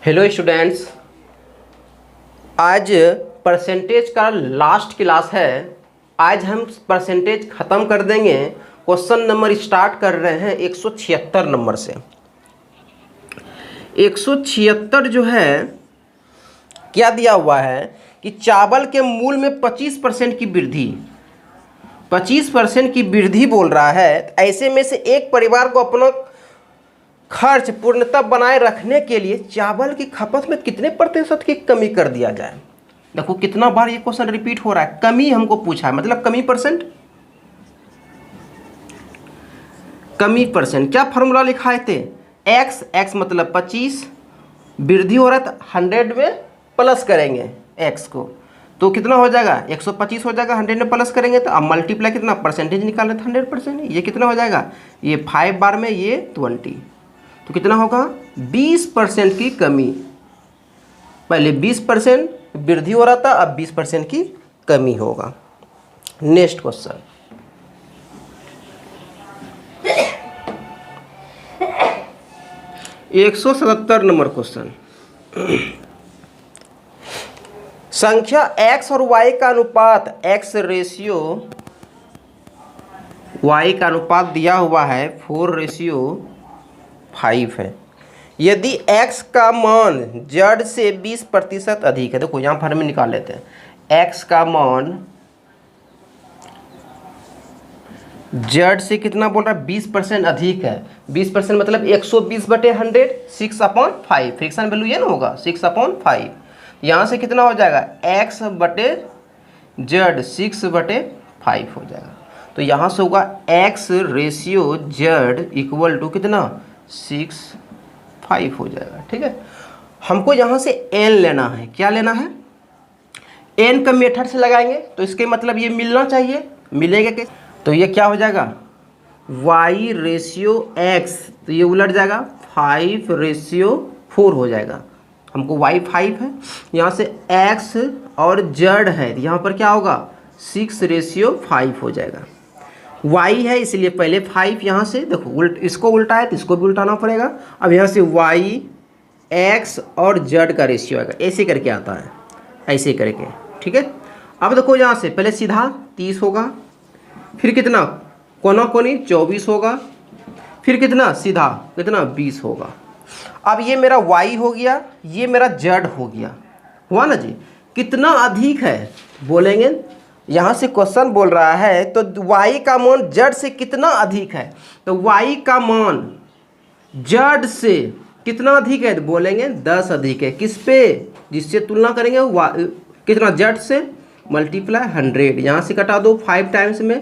Hello students, आज percentage का last class है। आज हम परसेंटेज ख़त्म कर देंगे। क्वेश्चन नंबर स्टार्ट कर रहे हैं 176 नंबर से। 176 जो है क्या दिया हुआ है कि चावल के मूल्य में 25% की वृद्धि, 25% की वृद्धि बोल रहा है। ऐसे में से एक परिवार को अपना खर्च पूर्णतः बनाए रखने के लिए चावल की खपत में कितने प्रतिशत की कमी कर दिया जाए। देखो कितना बार ये क्वेश्चन रिपीट हो रहा है। कमी हमको पूछा है, मतलब कमी परसेंट, कमी परसेंट। क्या फॉर्मूला लिखाए थे? x मतलब 25, वृद्धि हो रहा था 100 में प्लस करेंगे x को तो कितना हो जाएगा? 125 हो जाएगा। 100 में प्लस करेंगे तो अब मल्टीप्लाई कितना परसेंटेज निकाल रहे थे 100%। ये कितना हो जाएगा? ये 5 बार में ये 20, तो कितना होगा? 20% की कमी। पहले 20% वृद्धि हो रहा था, अब 20% की कमी होगा। नेक्स्ट क्वेश्चन, एक 177 नंबर क्वेश्चन। संख्या x और y का अनुपात, x रेशियो y का अनुपात दिया हुआ है 4:5 है। यदि x का मान z से 20% अधिक है, देखो यहाँ पर में निकाल लेते हैं। x का मान z से कितना बोल रहा है? 20% अधिक है। 20% मतलब 120/100, 6/5। फ्रिक्शन वैल्यू ये ना होगा 6/5। यहाँ से कितना हो जाएगा? x बटे z 6/5 हो जाएगा। तो यहाँ से होगा x ratio z equal to कितना? 6/5 हो जाएगा। ठीक है, हमको यहाँ से n लेना है। क्या लेना है? n का मेथड से लगाएंगे तो इसके मतलब ये मिलना चाहिए। मिलेगा कैसे? तो ये क्या हो जाएगा? y रेशियो x, तो ये उलट जाएगा 5:4 हो जाएगा। हमको y 5 है, यहाँ से x और z है, यहाँ पर क्या होगा? 6:5 हो जाएगा। y है इसलिए पहले 5, यहाँ से देखो इसको उल्टा है तो इसको भी उल्टाना पड़ेगा। अब यहाँ से y x और z का रेशियो आएगा। ऐसे करके आता है, ऐसे करके। ठीक है, अब देखो यहाँ से पहले सीधा 30 होगा, फिर कितना कोना कोनी 24 होगा, फिर कितना सीधा कितना 20 होगा। अब ये मेरा y हो गया, ये मेरा z हो गया। हुआ ना जी? कितना अधिक है बोलेंगे? यहाँ से क्वेश्चन बोल रहा है तो y का मान z से कितना अधिक है, तो y का मान z से कितना अधिक है? तो बोलेंगे 10 अधिक है। किस पे? जिससे तुलना करेंगे कितना? z से मल्टीप्लाई 100। यहाँ से कटा दो 5 टाइम्स में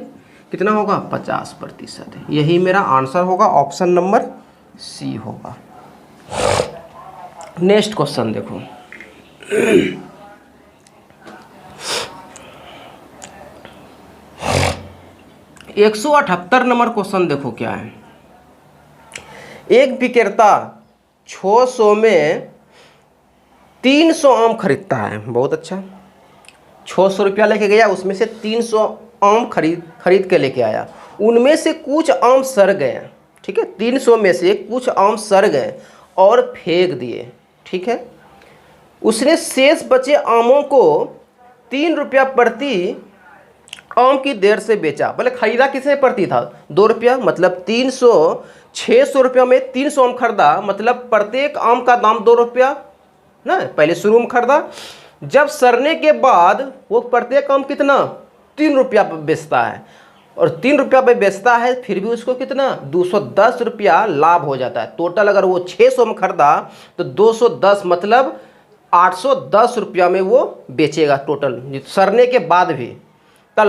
कितना होगा? 50%। यही मेरा आंसर होगा, ऑप्शन नंबर सी होगा। नेक्स्ट क्वेश्चन देखो, एक 178 नंबर क्वेश्चन देखो क्या है। एक विक्रेता 600 में 300 आम खरीदता है। बहुत अच्छा, 600 रुपया लेके गया, उसमें से 300 आम खरीद के लेके आया। उनमें से कुछ आम सड़ गए। ठीक है, 300 में से कुछ आम सड़ गए और फेंक दिए। ठीक है, उसने शेष बचे आमों को 3 रुपया प्रति आम की दर से बेचा। बोले खरीदा किसे प्रति था? 2 रुपया, मतलब 600 रुपया में 300 आम खरीदा, मतलब प्रत्येक आम का दाम 2 रुपया ना। पहले शुरू में खरीदा, जब सड़ने के बाद वो प्रत्येक आम कितना? 3 रुपया पर बेचता है, और 3 रुपया पे बेचता है, फिर भी उसको कितना? 210 रुपया लाभ हो जाता है। टोटल अगर वो 600 में खरीदा तो 210 मतलब 810 रुपया में वो बेचेगा टोटल, सड़ने के बाद भी। का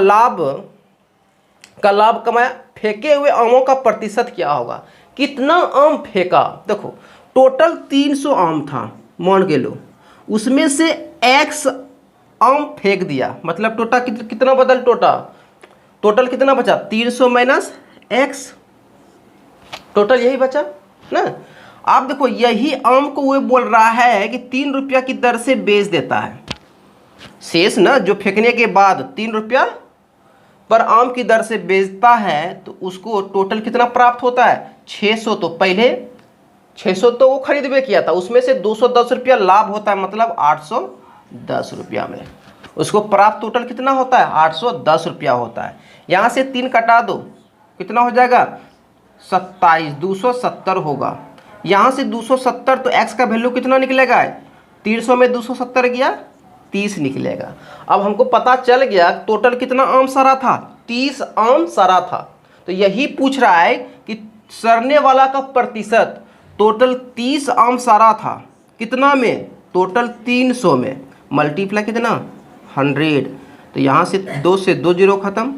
लाभ कमाया। फेंके हुए आमों का प्रतिशत क्या होगा? कितना आम फेंका? देखो टोटल 300 आम था मान के लो, उसमें से x आम फेंक दिया, मतलब टोटल कितना बदल? टोटल कितना बचा? 300 माइनस x, टोटल यही बचा ना। आप देखो यही आम को वो बोल रहा है कि 3 रुपया की दर से बेच देता है। शेष ना जो फेंकने के बाद 3 रुपया पर आम की दर से बेचता है, तो उसको टोटल कितना प्राप्त होता है? 600। तो पहले 600 तो वो खरीदबे किया था, उसमें से 210 रुपया लाभ होता है, मतलब 810 रुपया में उसको प्राप्त टोटल कितना होता है, 810 रुपया होता है। यहाँ से 3 कटा दो, कितना हो जाएगा, 27, 270 होगा। यहाँ से 270, तो x का वैल्यू कितना निकलेगा, 300 में 270 गया, 30 निकलेगा। अब हमको पता चल गया टोटल कितना आम सरा था, 30 आम सरा था। तो यही पूछ रहा है कि सड़ने वाला का प्रतिशत, टोटल 30 आम सरा था, कितना में, टोटल 300 में, मल्टीप्लाई कितना, 100। तो यहाँ से 2 से 2 जीरो खत्म,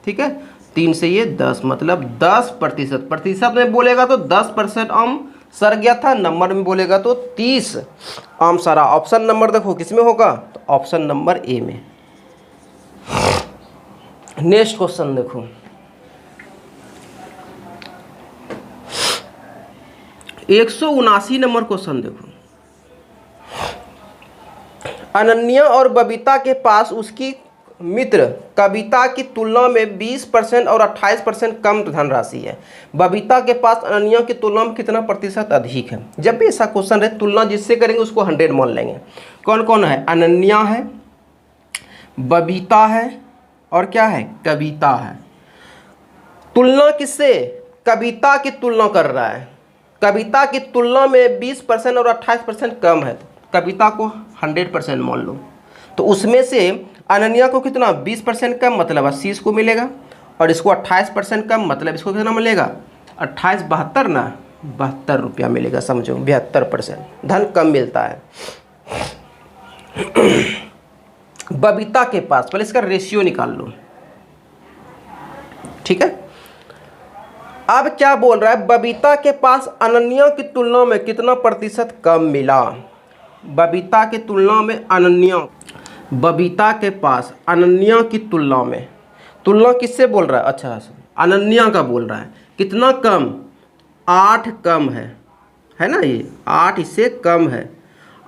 ठीक है, 3 से ये 10, मतलब 10%। प्रतिशत में बोलेगा तो 10% आम सर गया था, नंबर में बोलेगा तो 30 आम सरा। ऑप्शन नंबर देखो किस में होगा, तो ऑप्शन नंबर ए में। नेक्स्ट क्वेश्चन देखो, एक 179 नंबर क्वेश्चन देखो। अनन्या और बबीता के पास उसकी मित्र कविता की तुलना में 20% और 28% कम धनराशि है। बबीता के पास अनन्या की तुलना में कितना प्रतिशत अधिक है। जब भी ऐसा क्वेश्चन है, तुलना जिससे करेंगे उसको 100 मान लेंगे। कौन कौन है, अनन्या है, बबीता है, और क्या है, कविता है। तुलना किससे, कविता की तुलना कर रहा है। कविता की तुलना में 20% और 28% कम है, कविता को 100% मान लो। तो उसमें से अनन्या को कितना, 20% कम, मतलब 80 इसको मिलेगा, और इसको 28% कम, मतलब इसको कितना मिलेगा, 28 72 ना, 72 रुपया मिलेगा, समझो 72% धन कम मिलता है। बबीता के पास, पहले इसका रेशियो निकाल लो, ठीक है। अब क्या बोल रहा है, बबीता के पास अनन्या की तुलना में कितना प्रतिशत कम मिला। बबीता की तुलना में अनन्या, बबीता के पास अनन्या की तुलना में, तुलना किससे बोल रहा है, अच्छा अनन्या का बोल रहा है, कितना कम, 8 कम है ना, ये 8 इससे कम है,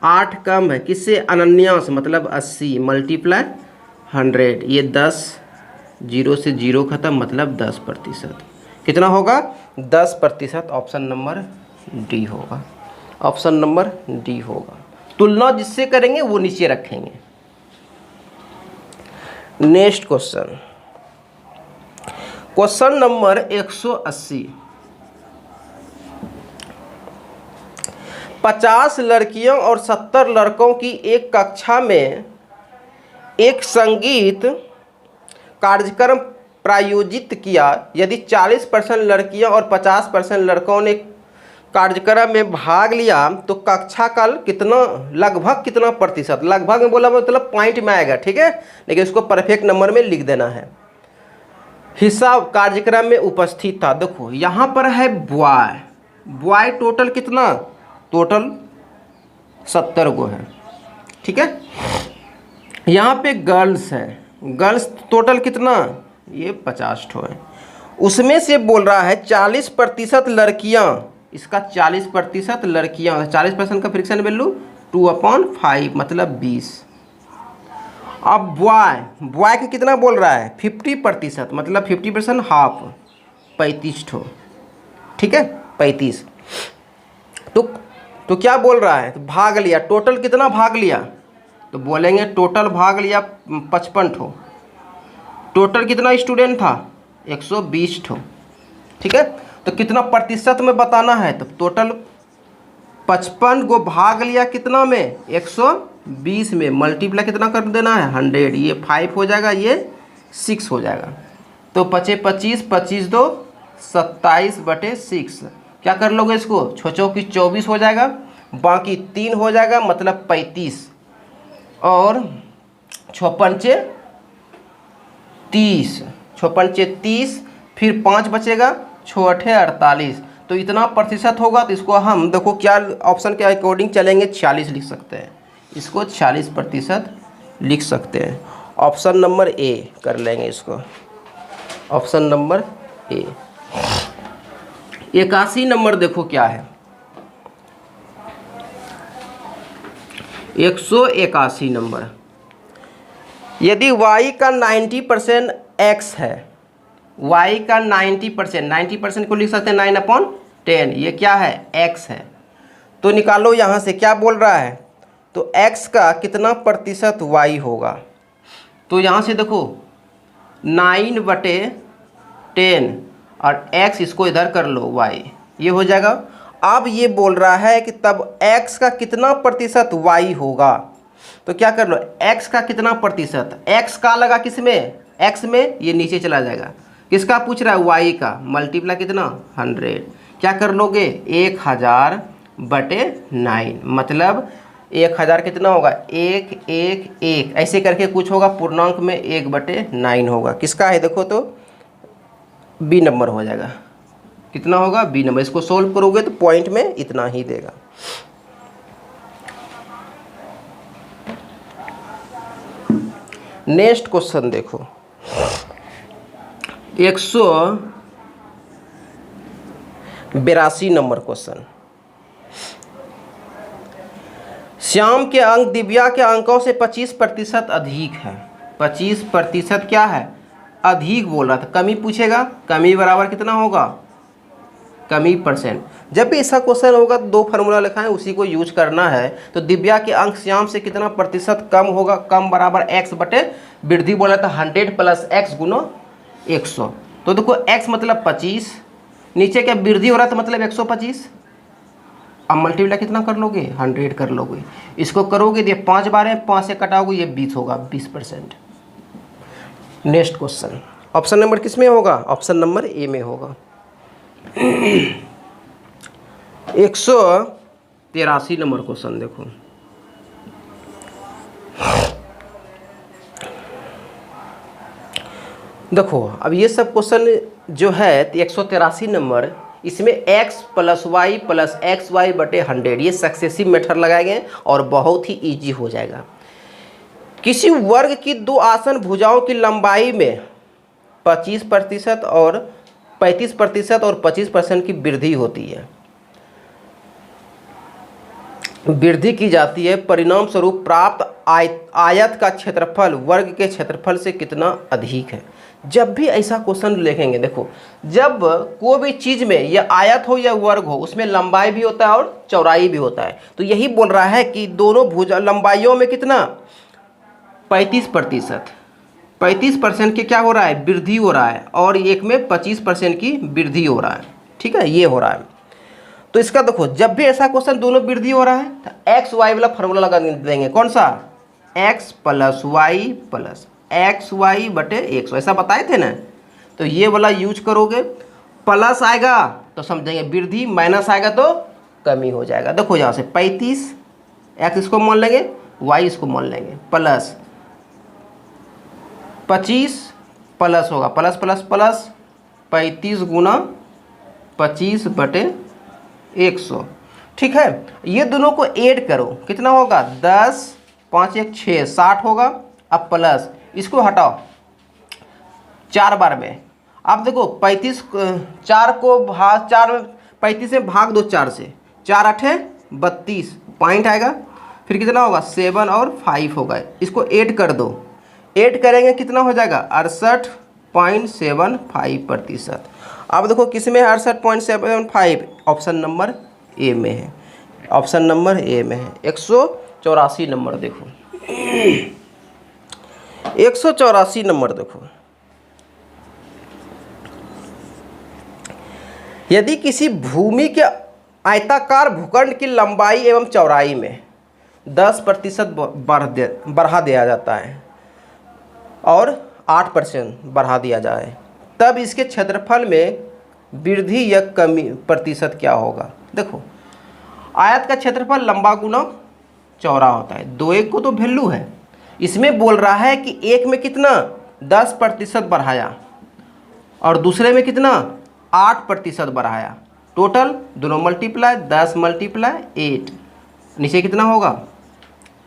8 कम है किससे, अनन्या से, मतलब 80 मल्टीप्लाई 100, ये 10, 0 से 0 खत्म, मतलब 10%। कितना होगा, 10%। ऑप्शन नंबर डी होगा, ऑप्शन नंबर डी होगा। तुलना जिससे करेंगे वो नीचे रखेंगे। Next question, question number 180। 50 लड़कियों और 70 लड़कों की एक कक्षा में एक संगीत कार्यक्रम प्रायोजित किया। यदि 40% लड़कियां और 50% लड़कों ने कार्यक्रम में भाग लिया तो कक्षा का कितना, लगभग कितना प्रतिशत, लगभग में बोला मतलब पॉइंट में आएगा, ठीक है, लेकिन इसको परफेक्ट नंबर में लिख देना है। हिस्सा कार्यक्रम में उपस्थित था, देखो यहाँ पर है बॉय, बॉय टोटल कितना, टोटल 70 गो है, ठीक है। यहाँ पे गर्ल्स है, गर्ल्स टोटल कितना, ये 50 ठो है। उसमें से बोल रहा है 40% लड़कियाँ, इसका 40% लड़कियाँ, 40% का फ्रिक्शन वैल्यू 2/5 मतलब 20। अब बॉय, बॉय का कितना बोल रहा है, 50%, मतलब 50% हाफ, 35 ठो, ठीक है, 35। तो क्या बोल रहा है, तो भाग लिया, टोटल कितना भाग लिया, तो बोलेंगे टोटल भाग लिया 55 ठो। टोटल कितना स्टूडेंट था, 120 ठो, ठीक है। तो कितना प्रतिशत में बताना है, तो टोटल 55 को भाग लिया कितना में, 120 में, मल्टीप्लाई कितना कर देना है, 100, ये 5 हो जाएगा, ये 6 हो जाएगा। तो 25 25 25 2 27/6, क्या कर लोगे इसको, 6 की 24 हो जाएगा, बाकी 3 हो जाएगा, मतलब 35, और 6×5 30, 6×5 30, फिर 5 बचेगा, 6×8 48। तो इतना प्रतिशत होगा। तो इसको हम देखो क्या ऑप्शन के अकॉर्डिंग चलेंगे, 46 लिख सकते हैं, इसको 40% लिख सकते हैं। ऑप्शन नंबर ए कर लेंगे इसको, ऑप्शन नंबर ए। 81 नंबर देखो क्या है, 181 नंबर। यदि y का 90% x है, y का 90%, 90% को लिख सकते हैं 9/x, 10, ये क्या है x है। तो निकालो यहाँ से क्या बोल रहा है, तो x का कितना प्रतिशत y होगा। तो यहाँ से देखो 9/10 और x इसको इधर कर लो y, ये हो जाएगा। अब ये बोल रहा है कि तब x का कितना प्रतिशत y होगा। तो क्या कर लो, x का कितना प्रतिशत, x का लगा किस में, x में, ये नीचे चला जाएगा। किसका पूछ रहा है, y का, मल्टीप्लाई कितना 100। क्या कर लोगे 1000/9, मतलब 1000 कितना होगा 111, ऐसे करके कुछ होगा, पूर्णांक में 1/9 होगा। किसका है देखो तो बी नंबर हो जाएगा। कितना होगा बी नंबर। इसको सोल्व करोगे तो पॉइंट में इतना ही देगा। नेक्स्ट क्वेश्चन देखो, 182 नंबर क्वेश्चन। श्याम के अंक दिव्या के अंकों से 25% अधिक है। 25% क्या है, अधिक बोल रहा था। कमी पूछेगा, कमी बराबर कितना होगा, कमी परसेंट। जब भी ऐसा क्वेश्चन होगा तो दो फार्मूला लिखा है, उसी को यूज करना है। तो दिव्या के अंक श्याम से कितना प्रतिशत कम होगा, कम बराबर x बटे वृद्धि बोला था 100 + x गुना 100। तो देखो x मतलब 25, नीचे क्या वृद्धि हो रहा था मतलब 125। अब मल्टीप्लाई कितना कर लोगे 100 कर लोगे। इसको करोगे ये 5 बार है, 5 से कटाओगे ये 20 होगा, 20%। नेक्स्ट क्वेश्चन, ऑप्शन नंबर किस में होगा, ऑप्शन नंबर ए में होगा। 183 नंबर क्वेश्चन देखो, देखो अब ये सब क्वेश्चन जो है 183 नंबर, इसमें x + y + xy/100 ये सक्सेसिव मेथड लगाए गए और बहुत ही इजी हो जाएगा। किसी वर्ग की दो आसन भुजाओं की लंबाई में 25% और 35% और 25% की वृद्धि होती है, वृद्धि की जाती है। परिणाम स्वरूप प्राप्त आयत का क्षेत्रफल वर्ग के क्षेत्रफल से कितना अधिक है। जब भी ऐसा क्वेश्चन लिखेंगे, देखो जब कोई भी चीज़ में यह आयत हो या वर्ग हो, उसमें लंबाई भी होता है और चौड़ाई भी होता है। तो यही बोल रहा है कि दोनों भुजा लंबाइयों में कितना 35%, 35% के क्या हो रहा है वृद्धि हो रहा है, और एक में 25% की वृद्धि हो रहा है। ठीक है, ये हो रहा है। तो इसका देखो जब भी ऐसा क्वेश्चन दोनों वृद्धि हो रहा है तो एक्स वाई वाला फार्मूला लगा देंगे। कौन सा, x + y + xy/100, ऐसा बताए थे ना। तो ये वाला यूज करोगे, प्लस आएगा तो समझेंगे वृद्धि, माइनस आएगा तो कमी हो जाएगा। देखो यहाँ से 35, x इसको मान लेंगे, y इसको मान लेंगे, प्लस 25 प्लस होगा प्लस प्लस प्लस 35 गुना 25/100। ठीक है, ये दोनों को ऐड करो, कितना होगा 10, 5 1 6 60 होगा। अब प्लस इसको हटाओ 4 बार में। अब देखो 35 4 को भाग 4 में 35 में भाग दो 4 से, 4 8 32 पॉइंट आएगा। फिर कितना होगा 7 और 5 होगा। इसको ऐड कर दो, ऐड करेंगे कितना हो जाएगा 68.75%। अब देखो किस में है 68.75, ऑप्शन नंबर ए में है, ऑप्शन नंबर ए में है। 184 नंबर देखो, 184 नंबर देखो, यदि किसी भूमि के आयताकार भूखंड की लंबाई एवं चौड़ाई में 10% बढ़ा दिया जाता है और 8% बढ़ा दिया जाए, तब इसके क्षेत्रफल में वृद्धि या कमी प्रतिशत क्या होगा। देखो आयत का क्षेत्रफल लंबा गुना चौड़ा होता है, 2 1 को तो वैल्यू है। इसमें बोल रहा है कि एक में कितना 10% बढ़ाया और दूसरे में कितना 8% बढ़ाया, टोटल दोनों मल्टीप्लाई 10 × 8, नीचे कितना होगा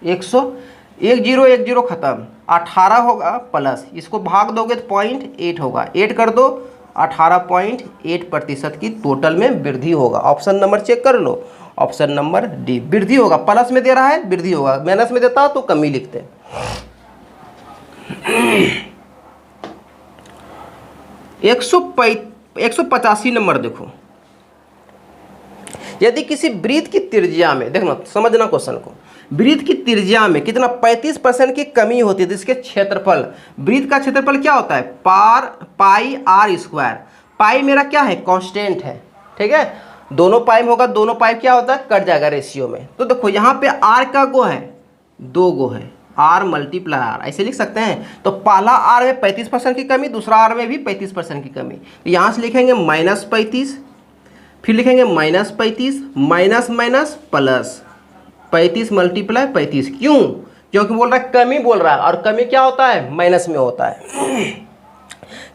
100, 10 खत्म, 18 होगा प्लस, इसको भाग दोगे तो 0.8 होगा, 8 कर दो 18.8% की टोटल में वृद्धि होगा। ऑप्शन नंबर चेक कर लो, ऑप्शन नंबर डी वृद्धि होगा। प्लस में दे रहा है वृद्धि होगा, माइनस में देता तो कमी लिखते। 185 नंबर देखो, यदि किसी वृत्त की त्रिज्या में, देखना समझना क्वेश्चन को, वृत्त की त्रिज्या में कितना 35% की कमी होती है तो इसके क्षेत्रफल, वृत्त का क्षेत्रफल क्या होता है, पाई आर स्क्वायर। पाई मेरा क्या है, कांस्टेंट है, ठीक है। दोनों पाई में होगा, दोनों पाई क्या होता है, कट जाएगा रेशियो में। तो देखो यहाँ पे आर का गो है, 2 गो है, आर मल्टीप्लाई आर, ऐसे लिख सकते हैं। तो पहला आर में 35% की कमी, दूसरा आर में भी 35% की कमी। तो यहाँ से लिखेंगे -35, फिर लिखेंगे -35, माइनस माइनस प्लस 35 मल्टीप्लाई 35। क्यों, क्योंकि बोल रहा है कमी बोल रहा है, और कमी क्या होता है, माइनस में होता है।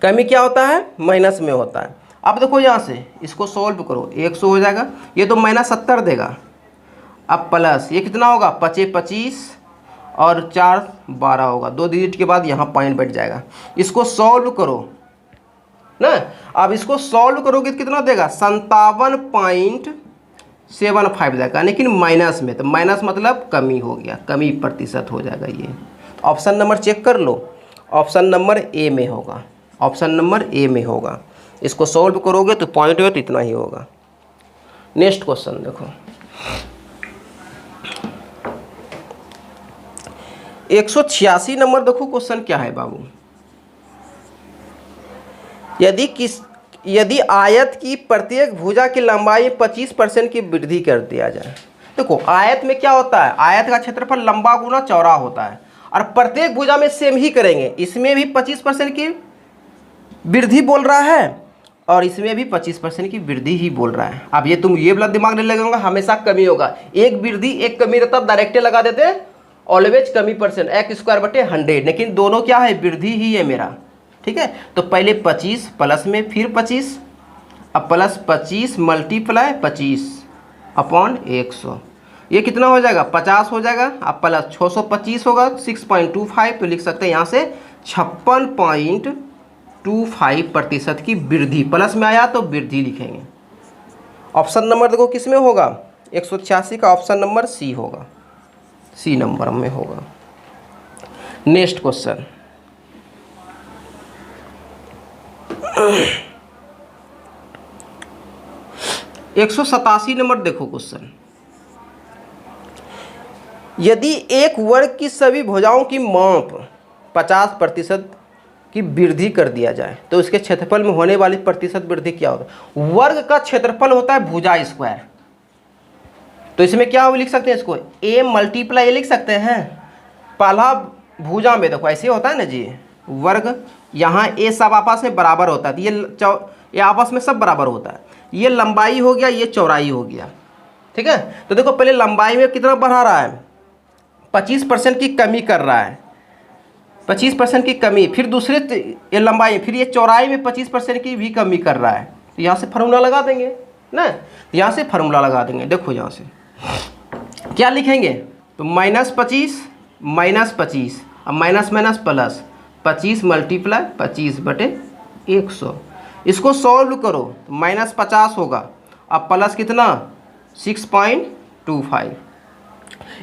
कमी क्या होता है, माइनस में होता है। अब देखो यहाँ से इसको सॉल्व करो, 100 हो जाएगा, ये तो -70 देगा। अब प्लस ये कितना होगा, 25 25 और 4 12 होगा, 2 डिजिट के बाद यहाँ पॉइंट बैठ जाएगा। इसको सॉल्व करो ना, अब इसको सॉल्व करोगे तो कितना देगा, 57.75 देगा, लेकिन माइनस में, तो माइनस मतलब कमी हो गया, कमी प्रतिशत हो जाएगा ये। ऑप्शन नंबर चेक कर लो, ऑप्शन नंबर ए में होगा, ऑप्शन नंबर ए में होगा। इसको सॉल्व करोगे तो पॉइंट में तो इतना ही होगा। नेक्स्ट क्वेश्चन देखो, 186 नंबर देखो क्वेश्चन क्या है बाबू। यदि आयत की प्रत्येक भुजा की लंबाई 25% की वृद्धि कर दिया जाए। देखो आयत में क्या होता है, आयत का क्षेत्रफल लंबा गुना चौड़ा होता है, और प्रत्येक भुजा में सेम ही करेंगे। इसमें भी 25% की वृद्धि बोल रहा है, और इसमें भी 25% की वृद्धि ही बोल रहा है। अब ये तुम ये वाला दिमाग नहीं लगाऊंगा, हमेशा कमी होगा, एक वृद्धि एक कमी रहता, डायरेक्टे लगा देते हैं, ऑलवेज कमी परसेंट, x²/100, लेकिन दोनों क्या है, वृद्धि ही है मेरा, ठीक है। तो पहले 25 प्लस में फिर 25, अब प्लस 25 मल्टीप्लाई 25 अपॉन 100, ये कितना हो जाएगा, 50 हो जाएगा। अब प्लस 625 होगा, 6.25, तो लिख सकते हैं यहाँ से 56.25% की वृद्धि, प्लस में आया तो वृद्धि लिखेंगे। ऑप्शन नंबर देखो किस में होगा, 186 का ऑप्शन नंबर सी होगा, सी नंबर में होगा। नेक्स्ट क्वेश्चन, 187 नंबर देखो क्वेश्चन। यदि एक वर्ग की सभी भुजाओं की माप 50% की वृद्धि कर दिया जाए तो उसके क्षेत्रफल में होने वाली प्रतिशत वृद्धि क्या होगा। वर्ग का क्षेत्रफल होता है भुजा स्क्वायर, तो इसमें क्या लिख सकते हैं, इसको a मल्टीप्लाई ए लिख सकते हैं। पहला भुजा में देखो ऐसे होता है ना जी, वर्ग यहाँ ए सब आपस में बराबर होता है, ये आपस में सब बराबर होता है। ये लंबाई हो गया, ये चौड़ाई हो गया, ठीक है। तो देखो पहले लंबाई में कितना बढ़ा रहा है, 25% की कमी कर रहा है, 25% की कमी, फिर दूसरे ये लंबाई, फिर ये चौड़ाई में 25% की भी कमी कर रहा है। तो यहाँ से फार्मूला लगा देंगे ना, तो यहाँ से फार्मूला लगा देंगे। देखो यहाँ से क्या लिखेंगे, तो -25 -25, अब माइनस माइनस प्लस 25 मल्टीप्लाई 25/100। इसको सॉल्व करो तो -50 होगा, अब प्लस कितना 6.25।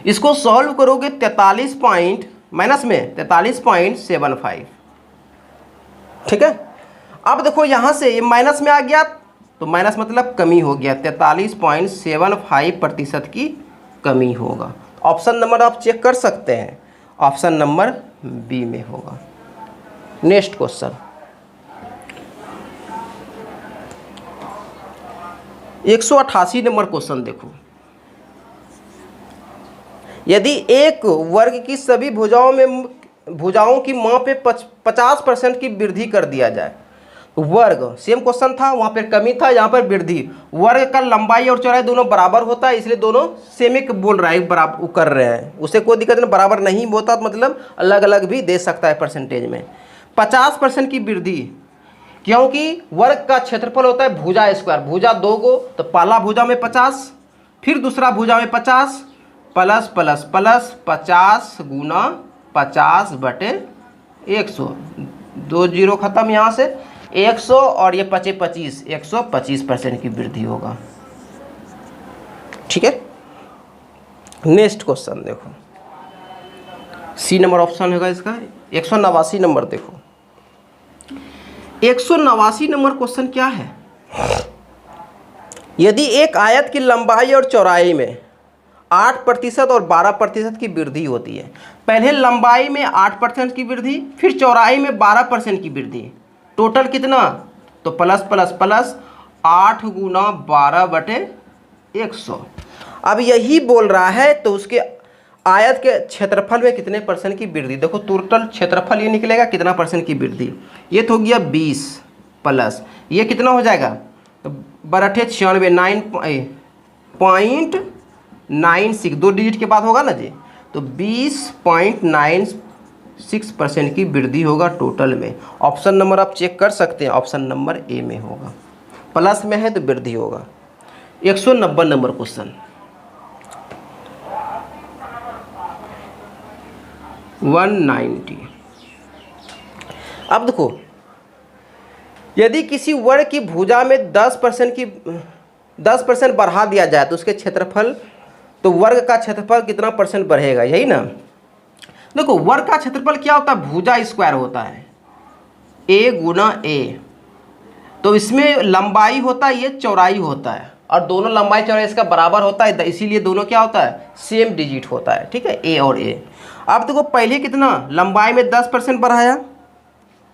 इसको सॉल्व करोगे 43.75, ठीक है। अब देखो यहाँ से ये माइनस में आ गया, तो माइनस मतलब कमी हो गया, 43.75% की कमी होगा। ऑप्शन नंबर आप चेक कर सकते हैं, ऑप्शन नंबर बी में होगा। नेक्स्ट क्वेश्चन, 188 नंबर क्वेश्चन देखो। यदि एक वर्ग की सभी भुजाओं की माप पे 50% की वृद्धि कर दिया जाए, वर्ग सेम क्वेश्चन था, वहाँ पर कमी था, यहाँ पर वृद्धि। वर्ग का लंबाई और चौड़ाई दोनों बराबर होता है, इसलिए दोनों सेम एक बोल रहा है, बराबर कर रहे हैं, उसे कोई दिक्कत नहीं। बराबर नहीं होता मतलब अलग अलग भी दे सकता है परसेंटेज में। 50% की वृद्धि, क्योंकि वर्ग का क्षेत्रफल होता है भुजा स्क्वायर, भुजा 2 गो, तो पहला भुजा में 50, फिर दूसरा भुजा में 50, प्लस प्लस प्लस 50 गुना 50/100, 2 जीरो खत्म, यहाँ से 100 और ये 25 125% की वृद्धि होगा, ठीक है। नेक्स्ट क्वेश्चन देखो, सी नंबर ऑप्शन होगा इसका। 189 नंबर देखो, 189 नंबर क्वेश्चन क्या है। यदि एक आयत की लंबाई और चौड़ाई में 8% और 12% की वृद्धि होती है, पहले लंबाई में 8% की वृद्धि, फिर चौड़ाई में 12% की वृद्धि, टोटल कितना? तो प्लस प्लस प्लस 8 गुना 12/100। अब यही बोल रहा है तो उसके आयत के क्षेत्रफल में कितने परसेंट की वृद्धि। देखो टोटल क्षेत्रफल ये निकलेगा कितना परसेंट की वृद्धि, ये तो हो गया 20 प्लस ये कितना हो जाएगा, तो 12×96 9.96, 2 डिजिट के बाद होगा ना जी, तो 20.96% की वृद्धि होगा टोटल में। ऑप्शन नंबर आप चेक कर सकते हैं, ऑप्शन नंबर ए में होगा, प्लस में है तो वृद्धि होगा। 190 नंबर क्वेश्चन, 190। अब देखो यदि किसी वर्ग की भुजा में 10% बढ़ा दिया जाए तो उसके क्षेत्रफल, तो वर्ग का क्षेत्रफल कितना परसेंट बढ़ेगा, यही ना। देखो वर्ग का क्षेत्रफल क्या होता है, भुजा स्क्वायर होता है, a गुना a, तो इसमें लंबाई होता है, ये चौड़ाई होता है, और दोनों लंबाई चौड़ाई इसका बराबर होता है, इसीलिए दोनों क्या होता है, सेम डिजिट होता है, ठीक है, a और a। अब देखो पहले कितना लंबाई में 10% बढ़ाया,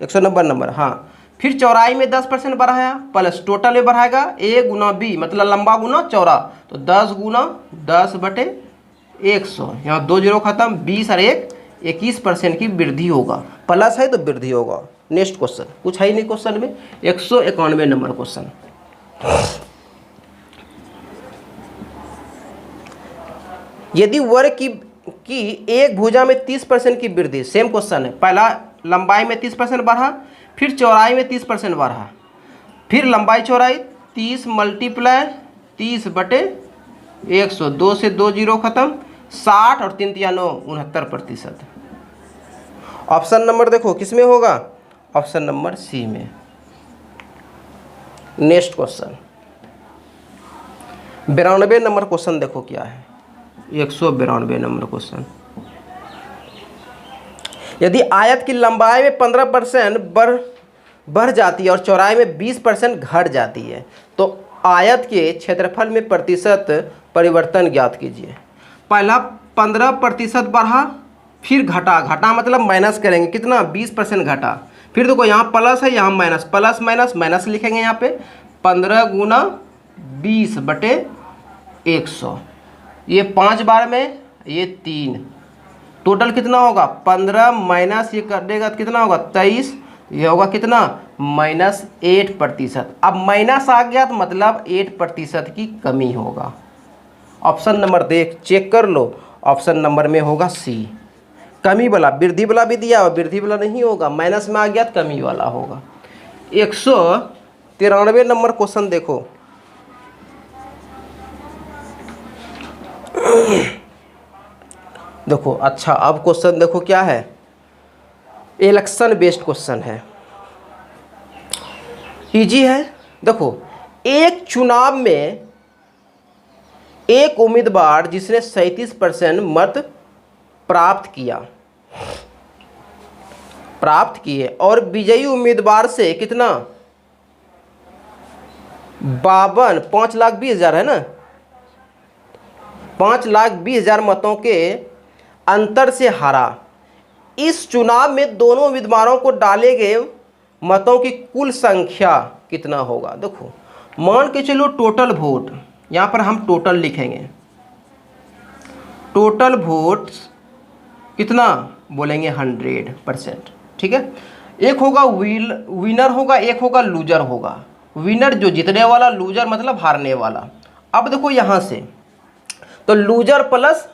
190 नंबर, हाँ, फिर चौड़ाई में 10% बढ़ाया, प्लस टोटल में बढ़ाएगा a गुना b, मतलब लंबा गुना चौड़ा, तो 10 गुना 10/100, यहाँ 2 जीरो खत्म, 20 और 1 21% की वृद्धि होगा, प्लस है तो वृद्धि होगा। नेक्स्ट क्वेश्चन, कुछ है ही नहीं क्वेश्चन में, 191 नंबर क्वेश्चन। यदि वर्ग की एक भुजा में 30% की वृद्धि, सेम क्वेश्चन है, पहला लंबाई में 30% बढ़ा, फिर चौड़ाई में 30% बढ़ा, फिर लंबाई चौड़ाई 30 × 30/100, 2 से 2 जीरो खत्म, 60 और 3 × 9 69%। ऑप्शन नंबर देखो किस में होगा, ऑप्शन नंबर सी में। नेक्स्ट क्वेश्चन 92 नंबर क्वेश्चन देखो क्या है, 192 नंबर क्वेश्चन। यदि आयत की लंबाई में 15% बढ़ जाती है और चौड़ाई में 20% घट जाती है तो आयत के क्षेत्रफल में प्रतिशत परिवर्तन ज्ञात कीजिए। पहला 15% बढ़ा, फिर घटा मतलब माइनस करेंगे, कितना 20% घटा, फिर देखो यहाँ प्लस है, यहाँ माइनस, प्लस माइनस माइनस लिखेंगे, यहाँ पे 15 गुना 20/100, ये 5 बार में, ये 3, टोटल कितना होगा 15 माइनस ये कर देगा तो कितना होगा 23, ये होगा कितना -8%। अब माइनस आ गया तो मतलब 8% की कमी होगा। ऑप्शन नंबर देख चेक कर लो, ऑप्शन नंबर में होगा सी, कमी वाला, वृद्धि वाला भी दिया और वृद्धि वाला नहीं होगा, माइनस में आ गया तो कमी वाला होगा। 193 नंबर क्वेश्चन देखो, देखो अच्छा अब क्वेश्चन देखो क्या है, इलेक्शन बेस्ड क्वेश्चन है, इजी है। देखो एक चुनाव में एक उम्मीदवार जिसने 37% मत प्राप्त किए और विजयी उम्मीदवार से कितना 5,20,000 है ना, 5,20,000 मतों के अंतर से हारा। इस चुनाव में दोनों उम्मीदवारों को डाले गए मतों की कुल संख्या कितना होगा। देखो मान के चलो टोटल वोट, यहाँ पर हम टोटल लिखेंगे, टोटल वोट कितना बोलेंगे 100%, ठीक है। एक होगा विनर होगा, एक होगा लूजर होगा, विनर जो जीतने वाला, लूजर मतलब हारने वाला। अब देखो यहाँ से तो loser plus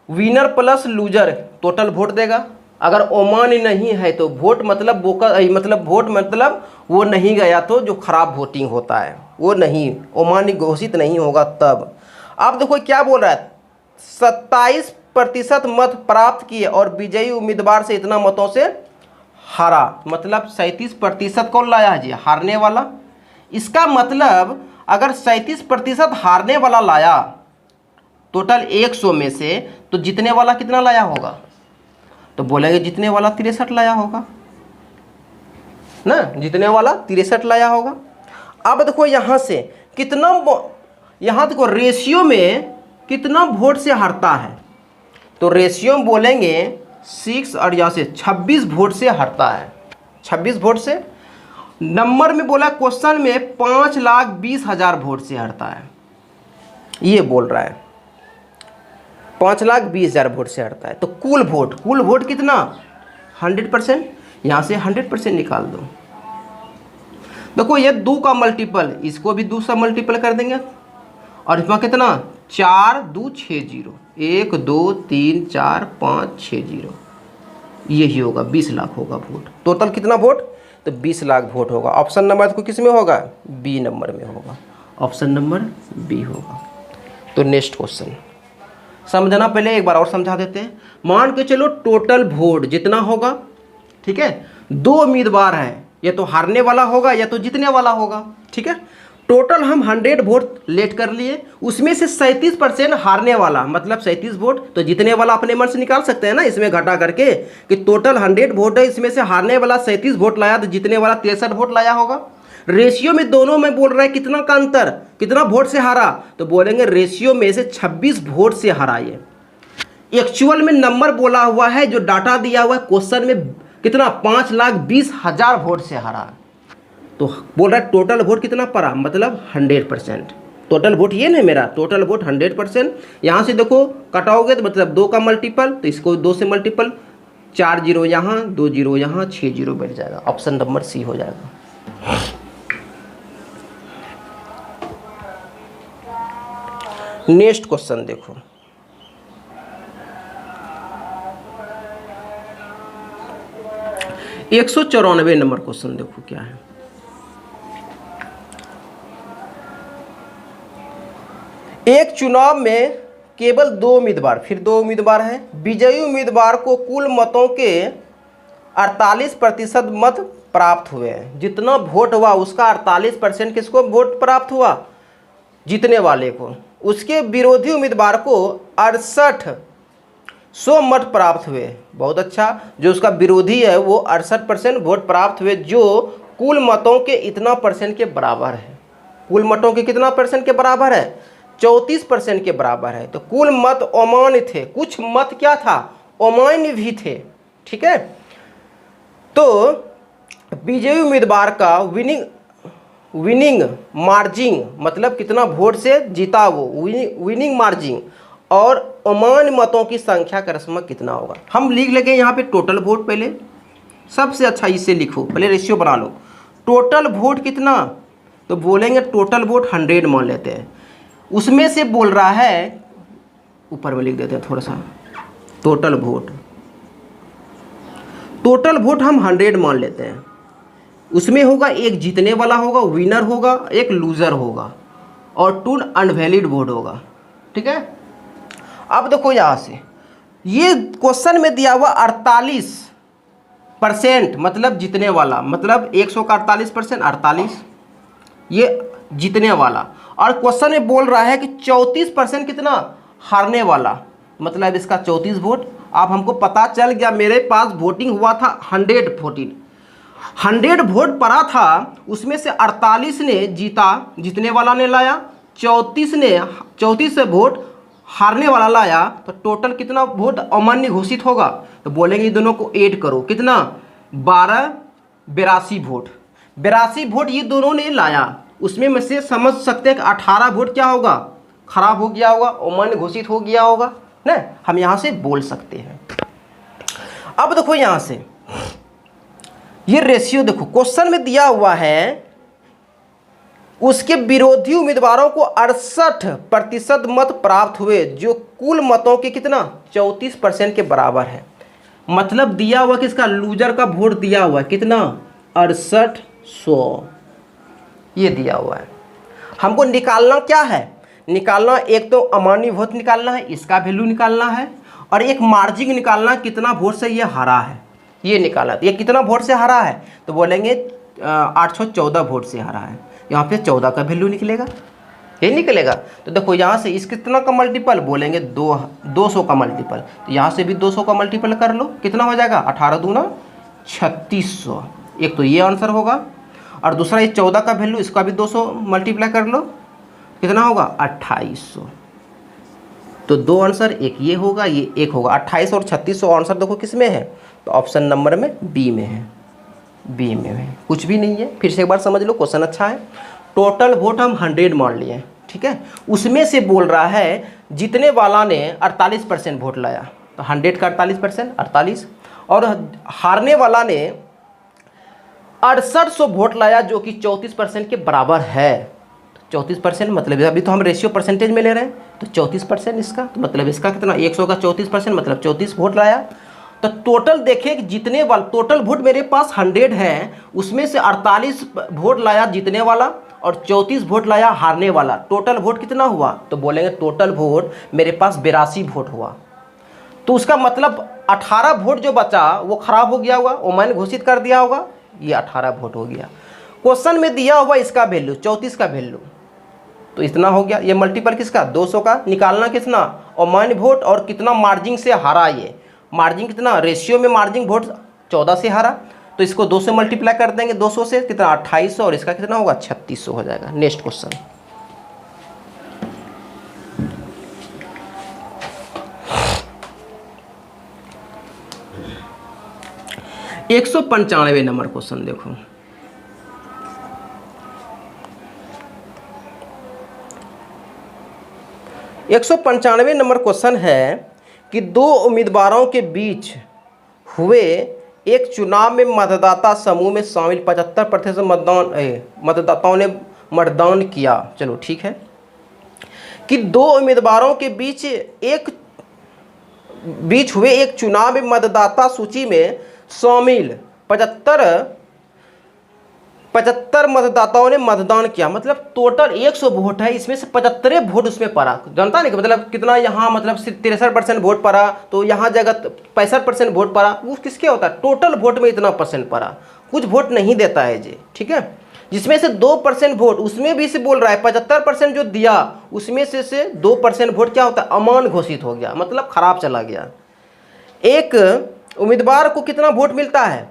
winner plus loser total vote देगा। अगर ओमान नहीं है तो वोट मतलब वोट मतलब वो नहीं गया तो जो खराब वोटिंग होता है वो नहीं, ओमान घोषित नहीं होगा तब। अब देखो क्या बोल रहा है, 27% मत प्राप्त किए और विजयी उम्मीदवार से इतना मतों से हारा, मतलब 37% कौन लाया है जी, हारने वाला। इसका मतलब अगर 37% हारने वाला लाया टोटल 100 में से, तो जीतने वाला कितना लाया होगा, तो बोलेंगे जीतने वाला 63 लाया होगा ना, जीतने वाला 63 लाया होगा। अब देखो यहाँ से कितना यहाँ देखो रेशियो में कितना वोट से हारता है, तो रेशियो में बोलेंगे 6 और यहाँ से 26 वोट से हारता है, 26 वोट से। नंबर में बोला क्वेश्चन में 5,20,000 वोट से हारता है, ये बोल रहा है 5,20,000 वोट से हारता है। तो कुल वोट कितना 100%, यहाँ से 100% निकाल दो। देखो ये 2 का मल्टीपल, इसको भी 2 से मल्टीपल कर देंगे और इसमें कितना 4 2 6 0, 1 2 3 4 5 6 0, यही होगा 20 लाख होगा वोट। टोटल कितना वोट, तो 20 लाख वोट होगा। ऑप्शन नंबर को किस में होगा, बी नंबर में होगा, ऑप्शन नंबर बी होगा। तो नेक्स्ट क्वेश्चन समझना, पहले एक बार और समझा देते हैं। मान के चलो टोटल वोट जितना होगा, ठीक है, 2 उम्मीदवार हैं, या तो हारने वाला होगा या तो जीतने वाला होगा, ठीक है। टोटल हम 100 वोट लेट कर लिए, उसमें से 37% हारने वाला, मतलब 37 वोट, तो जीतने वाला अपने मन से निकाल सकते हैं ना इसमें घटा करके कि टोटल 100 वोट है, इसमें से हारने वाला 37 वोट लाया तो जीतने वाला 63 वोट लाया होगा। रेशियो में दोनों में बोल रहा है कितना का अंतर, कितना वोट से हारा, तो बोलेंगे रेशियो में से 26 वोट से हारा। ये एक्चुअल में नंबर बोला हुआ है, जो डाटा दिया हुआ है क्वेश्चन में कितना 5,20,000 वोट से हारा, तो बोल रहा है टोटल वोट कितना पड़ा, मतलब 100%। टोटल वोट ये नहीं मेरा, टोटल वोट 100%। यहाँ से देखो कटाओगे तो मतलब 2 का मल्टीपल, तो इसको 2 से मल्टीपल, 4 0 यहाँ 2 0 यहाँ 6 0 बैठ जाएगा, ऑप्शन नंबर सी हो जाएगा। नेक्स्ट क्वेश्चन देखो, एक 194 नंबर क्वेश्चन देखो क्या है। एक चुनाव में केवल 2 उम्मीदवार, फिर 2 उम्मीदवार हैं, विजयी उम्मीदवार को कुल मतों के 48% मत प्राप्त हुए हैं। जितना वोट हुआ उसका 48% किसको वोट प्राप्त हुआ, जीतने वाले को। उसके विरोधी उम्मीदवार को 6800 मत प्राप्त हुए, बहुत अच्छा, जो उसका विरोधी है वो 68% वोट प्राप्त हुए, जो कुल मतों के इतना परसेंट के बराबर है। कुल मतों के कितना परसेंट के बराबर है, 34% के बराबर है। तो कुल मत अमान्य थे, कुछ मत क्या था, अमान्य भी थे, ठीक है। तो विजयी उम्मीदवार का विनिंग मार्जिन, मतलब कितना वोट से जीता वो, विनिंग मार्जिन, और अमान्य मतों की संख्या का रस्म कितना होगा। हम लिख लेंगे यहाँ पे टोटल वोट, पहले सबसे अच्छा इसे लिखो, पहले रेशियो बना लो। टोटल वोट कितना, तो बोलेंगे टोटल वोट 100 मान लेते हैं, उसमें से बोल रहा है, ऊपर में लिख देते हैं थोड़ा सा, टोटल वोट हम 100 मान लेते हैं, उसमें होगा एक जीतने वाला होगा, विनर होगा, एक लूजर होगा, और 2 अनवैलिड वोट होगा, ठीक है। अब देखो यहाँ से ये क्वेश्चन में दिया हुआ 48%, मतलब जीतने वाला, मतलब 100 का 48%, 48 ये जीतने वाला, और क्वेश्चन में बोल रहा है कि 34% कितना हारने वाला, मतलब इसका 34 वोट। अब हमको पता चल गया, मेरे पास वोटिंग हुआ था 100 वोट पड़ा था, उसमें से 48 ने जीता, जीतने वाला ने लाया, 34 से वोट हारने वाला लाया, तो टोटल कितना वोट अमान्य घोषित होगा, तो बोलेंगे दोनों को ऐड करो, कितना 82 वोट, 82 वोट ये दोनों ने लाया, उसमें में से समझ सकते हैं कि 18 वोट क्या होगा, खराब हो गया होगा, अमान्य घोषित हो गया होगा ना, हम यहाँ से बोल सकते हैं। अब देखो यहाँ से ये रेशियो देखो, क्वेश्चन में दिया हुआ है उसके विरोधी उम्मीदवारों को 68% मत प्राप्त हुए, जो कुल मतों के कितना 34% के बराबर है। मतलब दिया हुआ किसका, लूजर का वोट दिया हुआ है कितना 6800, ये दिया हुआ है। हमको निकालना क्या है, निकालना एक तो अमान्य वोट निकालना है, इसका वैल्यू निकालना है, और एक मार्जिन निकालना, कितना वोट से ये हारा है, ये निकाला। तो ये कितना वोट से हारा है, तो बोलेंगे 814 वोट से हारा है, यहाँ पे 14 का वैल्यू निकलेगा, यही निकलेगा। तो देखो यहाँ से इस कितना का मल्टीपल, बोलेंगे 200 का मल्टीपल, तो यहाँ से भी 200 का मल्टीपल कर लो, कितना हो जाएगा 18 दूना 3600। एक तो ये आंसर होगा, और दूसरा ये 14 का वैल्यू, इसका भी 200 मल्टीप्लाई कर लो, कितना होगा 2800। तो दो आंसर, एक ये होगा, ये एक होगा। 2800 और 3600 आंसर देखो किस में है, तो ऑप्शन नंबर में बी में है, बी में है, कुछ भी नहीं है। फिर से एक बार समझ लो, क्वेश्चन अच्छा है। टोटल वोट हम 100 मान लिए, ठीक है। उसमें से बोल रहा है जीतने वाला ने 48% वोट लाया, तो 100 का 48%, 48, और हारने वाला ने 6800 वोट लाया, जो कि 34% के बराबर है। 34% मतलब अभी तो हम रेशियो परसेंटेज में ले रहे हैं, तो 34% इसका, तो मतलब इसका कितना, 100 का 34% मतलब 34 वोट लाया। तो टोटल देखें कि जीतने वाला, टोटल वोट मेरे पास 100 है, उसमें से 48 वोट लाया जीतने वाला और 34 वोट लाया हारने वाला। टोटल वोट कितना हुआ, तो बोलेंगे टोटल वोट मेरे पास 82 वोट हुआ। तो उसका मतलब 18 वोट जो बचा वो खराब हो गया होगा, वो मैंने घोषित कर दिया होगा, ये 18 वोट हो गया। क्वेश्चन में दिया हुआ इसका वैल्यू 34 का वैल्यू, तो इतना हो गया। ये मल्टीपल किसका, 200 का, निकालना कितना, अमान्य वोट और कितना मार्जिन से हारा। ये मार्जिन कितना, रेशियो में मार्जिन वोट 14 से हारा, तो इसको 2 से मल्टीप्लाई कर देंगे, 200 से कितना 2800, और इसका कितना होगा 3600 हो जाएगा। नेक्स्ट क्वेश्चन, एक 195 नंबर क्वेश्चन देखो। एक 195 नंबर क्वेश्चन है कि दो उम्मीदवारों के बीच हुए एक चुनाव में मतदाता समूह में शामिल 75% मतदाताओं ने मतदान किया। चलो ठीक है, कि दो उम्मीदवारों के बीच हुए एक चुनाव में मतदाता सूची में शामिल 75 मतदाताओं ने मतदान किया। मतलब टोटल 100 वोट है, इसमें से 75 वोट उसमें पड़ा। जानता नहीं कि मतलब कितना यहाँ, मतलब 63% वोट पड़ा, तो यहाँ जगह 65% वोट पड़ा। वो किसके होता है, टोटल वोट में इतना परसेंट पड़ा, कुछ वोट नहीं देता है जी, ठीक है। जिसमें से 2% वोट, उसमें भी से बोल रहा है 75% जो दिया, उसमें से 2% वोट क्या होता है, अमान्य घोषित हो गया, मतलब खराब चला गया। एक उम्मीदवार को कितना वोट मिलता है,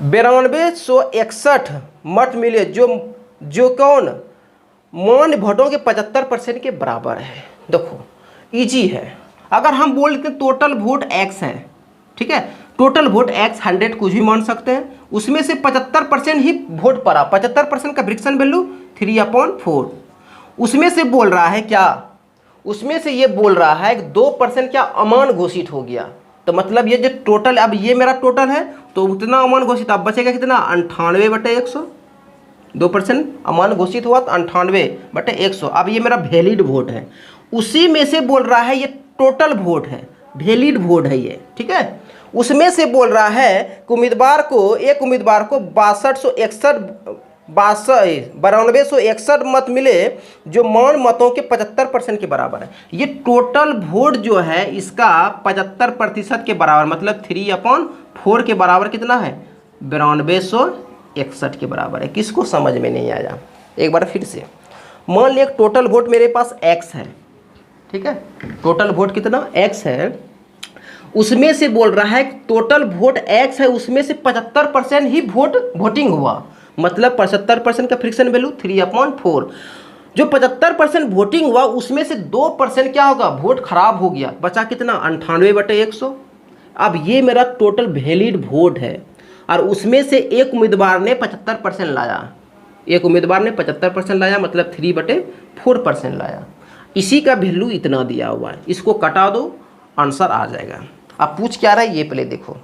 9261 मत मिले, जो कौन, मान्य वोटों के 75% के बराबर है। देखो इजी है। अगर हम बोलते हैं टोटल वोट x है, ठीक है, टोटल वोट x 100 कुछ भी मान सकते हैं, उसमें से 75% ही वोट पड़ा। 75% का फ्रिक्शन वैल्यू 3/4। उसमें से बोल रहा है क्या, उसमें से ये बोल रहा है कि 2% क्या अमान्य घोषित हो गया। तो मतलब ये जो टोटल, अब ये मेरा टोटल है, तो उतना अमान्य घोषित, अब बचेगा कितना, 98/100। 2% अमान्य घोषित हुआ तो 98/100। अब ये मेरा वैलिड वोट है, उसी में से बोल रहा है ये टोटल वोट है, वैलिड वोट है ये, ठीक है। उसमें से बोल रहा है कि एक उम्मीदवार को 9261 मत मिले, जो मान्य मतों के 75% के बराबर है। ये टोटल वोट जो है इसका 75% के बराबर, मतलब 3/4 के बराबर कितना है, 9261 के बराबर है। किसको समझ में नहीं आया, एक बार फिर से मान लिया टोटल वोट मेरे पास x है, ठीक है, टोटल वोट कितना x है, उसमें से बोल रहा है टोटल वोट x है, उसमें से 75% ही वोटिंग हुआ, मतलब 75% का फ्रिक्शन वैल्यू 3/4। जो 75% वोटिंग हुआ उसमें से 2% क्या होगा, वोट खराब हो गया, बचा कितना, 98/100। अब ये मेरा टोटल वैलिड वोट है, और उसमें से एक उम्मीदवार ने 75% लाया, एक उम्मीदवार ने 75% लाया, मतलब 3/4% लाया। इसी का वैल्यू इतना दिया हुआ है, इसको कटा दो, आंसर आ जाएगा। अब पूछ क्या रहा है ये पहले देखो।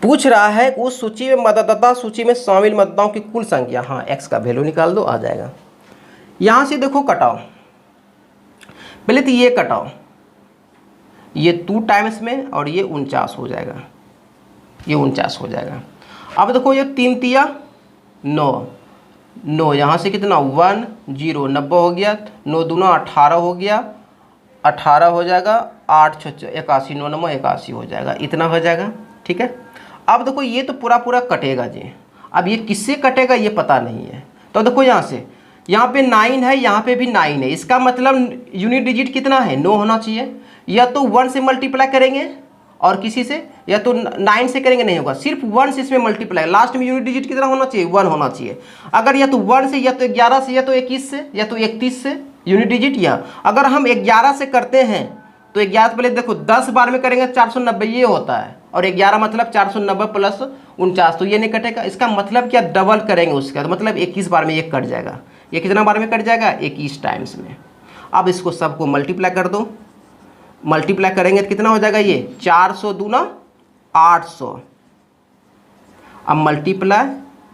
पूछ रहा है उस सूची में मतदाता सूची में शामिल मतदाताओं की कुल संख्या, हाँ x का वैल्यू निकाल दो, आ जाएगा। यहाँ से देखो कटाओ, पहले तो ये कटाओ, ये 2 टाइम्स में, और ये 49 हो जाएगा, ये 49 हो जाएगा। अब देखो ये 3 तिया 9, यहाँ से कितना 1 0 90 हो गया, 9 दूना 18 हो गया, 18 हो जाएगा, 8 6 81, 9 9 81 हो जाएगा, इतना हो जाएगा, ठीक है। अब देखो ये तो पूरा कटेगा जी, अब ये किससे कटेगा ये पता नहीं है। तो देखो यहाँ से, यहाँ पे 9 है, यहाँ पे भी 9 है, इसका मतलब यूनिट डिजिट कितना है, 9 होना चाहिए। या तो 1 से मल्टीप्लाई करेंगे और किसी से या तो 9 से करेंगे नहीं होगा, सिर्फ 1 से इसमें मल्टीप्लाई, लास्ट में यूनिट डिजिट कितना होना चाहिए, 1 होना चाहिए। अगर या तो 1 से या तो 11 से या तो 21 से या तो 31 से यूनिट डिजिट, या अगर हम 11 से करते हैं तो 11 पहले देखो 10 बार में करेंगे 490 ये होता है, और 11 मतलब 490 प्लस 49, तो ये नहीं कटेगा। इसका मतलब क्या, डबल करेंगे उसका, तो मतलब 21 बार में ये कट जाएगा। ये कितना बार में कट जाएगा, 21 टाइम्स में। अब इसको सबको मल्टीप्लाई कर दो, मल्टीप्लाई करेंगे तो कितना हो जाएगा, ये 400 दूना 800, अब मल्टीप्लाई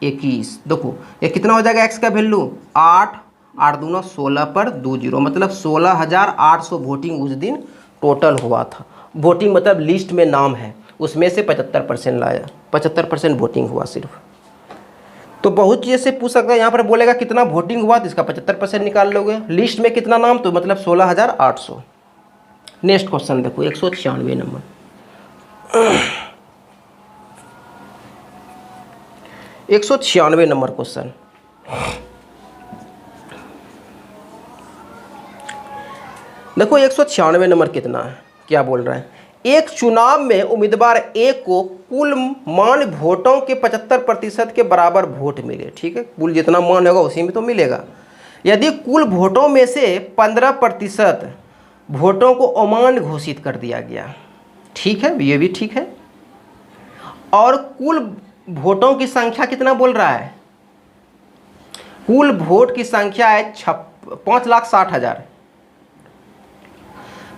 21, देखो ये कितना हो जाएगा, एक्स का वैल्यू 8, 8 दूना 16 पर 20, मतलब 16,800 वोटिंग उस दिन टोटल हुआ था। वोटिंग मतलब लिस्ट में नाम है, उसमें से 75% लाया, 75% वोटिंग हुआ सिर्फ। तो बहुत चीज़ से पूछ सकता है, यहाँ पर बोलेगा कितना वोटिंग हुआ तो इसका 75% निकाल लोगे, लिस्ट में कितना नाम तो मतलब 16,800। नेक्स्ट क्वेश्चन देखो 196 नंबर। 196 नंबर क्वेश्चन, देखो 196 नंबर कितना है, क्या बोल रहा है, एक चुनाव में उम्मीदवार ए को कुल मान वोटों के 75% के बराबर वोट मिले। ठीक है, कुल जितना मान होगा उसी में तो मिलेगा। यदि कुल वोटों में से 15% वोटों को अमान्य घोषित कर दिया गया, ठीक है, ये भी ठीक है, और कुल वोटों की संख्या कितना बोल रहा है, कुल वोट की संख्या है 5,60,000,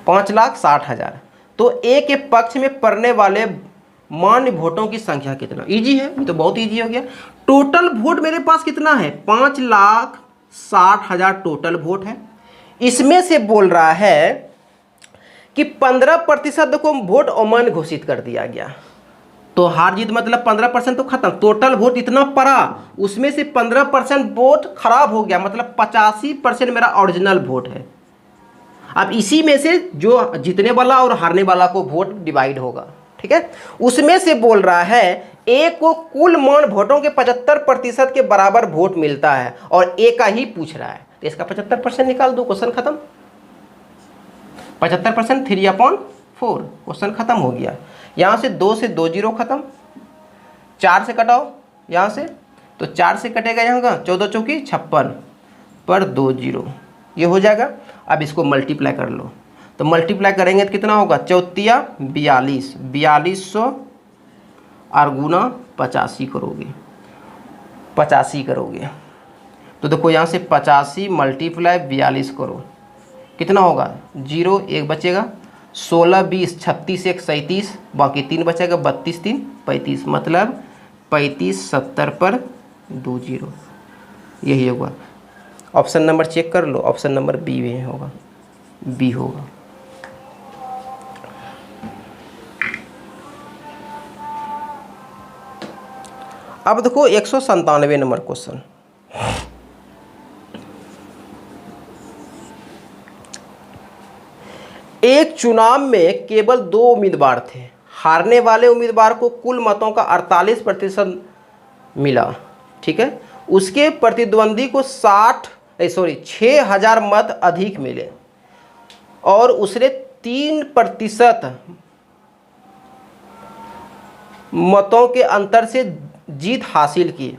5,60,000, तो ए के पक्ष में पड़ने वाले मान्य वोटों की संख्या कितना, इजी है, ये तो बहुत इजी हो गया। टोटल वोट मेरे पास कितना है, 5,60,000 टोटल वोट है। इसमें से बोल रहा है कि 15% देखो वोट अमान्य घोषित कर दिया गया, तो हार जीत मतलब 15% तो खत्म, टोटल वोट इतना पड़ा, उसमें से 15% वोट खराब हो गया, मतलब 85% मेरा ओरिजिनल वोट है। अब इसी में से जो जीतने वाला और हारने वाला को वोट डिवाइड होगा, ठीक है। उसमें से बोल रहा है ए को कुल मान वोटों के 75% के बराबर वोट मिलता है, और ए का ही पूछ रहा है, तो इसका 75% निकाल दो, क्वेश्चन खत्म। 75% 3/4, क्वेश्चन खत्म हो गया। यहाँ से 2 से 2 जीरो खत्म, 4 से कटाओ यहाँ से, तो 4 से कटेगा यहाँ का 14 चौकी 56 पर 2 जीरो, ये हो जाएगा। अब इसको मल्टीप्लाई कर लो, तो मल्टीप्लाई करेंगे तो कितना होगा, 4 42, 4200 और गुना 85 करोगे, 85 करोगे, तो देखो यहाँ से 85 मल्टीप्लाई 42 करो, कितना होगा, 0 1 बचेगा, 16 20 36 1 37, बाकी 3 बचेगा, 32 3 35, मतलब 35 70 पर 2 जीरो, यही होगा। ऑप्शन नंबर चेक कर लो, ऑप्शन नंबर बी में होगा, बी होगा। अब देखो 197 नंबर क्वेश्चन, एक चुनाव में केवल 2 उम्मीदवार थे, हारने वाले उम्मीदवार को कुल मतों का 48% मिला, ठीक है, उसके प्रतिद्वंदी को 6,000 मत अधिक मिले, और उसने 3% मतों के अंतर से जीत हासिल की,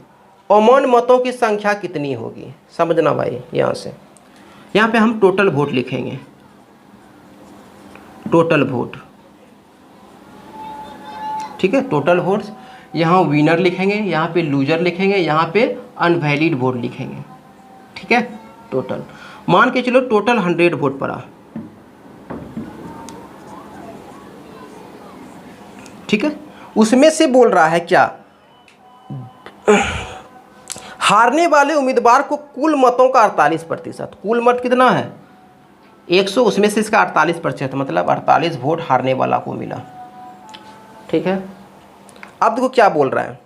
अमान्य मतों की संख्या कितनी होगी, समझना भाई। यहाँ से यहाँ पे हम टोटल वोट लिखेंगे, टोटल वोट, ठीक है, टोटल वोट्स, यहाँ विनर लिखेंगे, यहाँ पे लूजर लिखेंगे, यहाँ पे अनवैलिड वोट लिखेंगे, ठीक है। टोटल मान के चलो टोटल 100 वोट पड़ा, ठीक है। उसमें से बोल रहा है क्या, हारने वाले उम्मीदवार को कुल मतों का 48%, कुल मत कितना है 100, उसमें से इसका 48%, मतलब 48 वोट हारने वाला को मिला, ठीक है। अब देखो क्या बोल रहा है,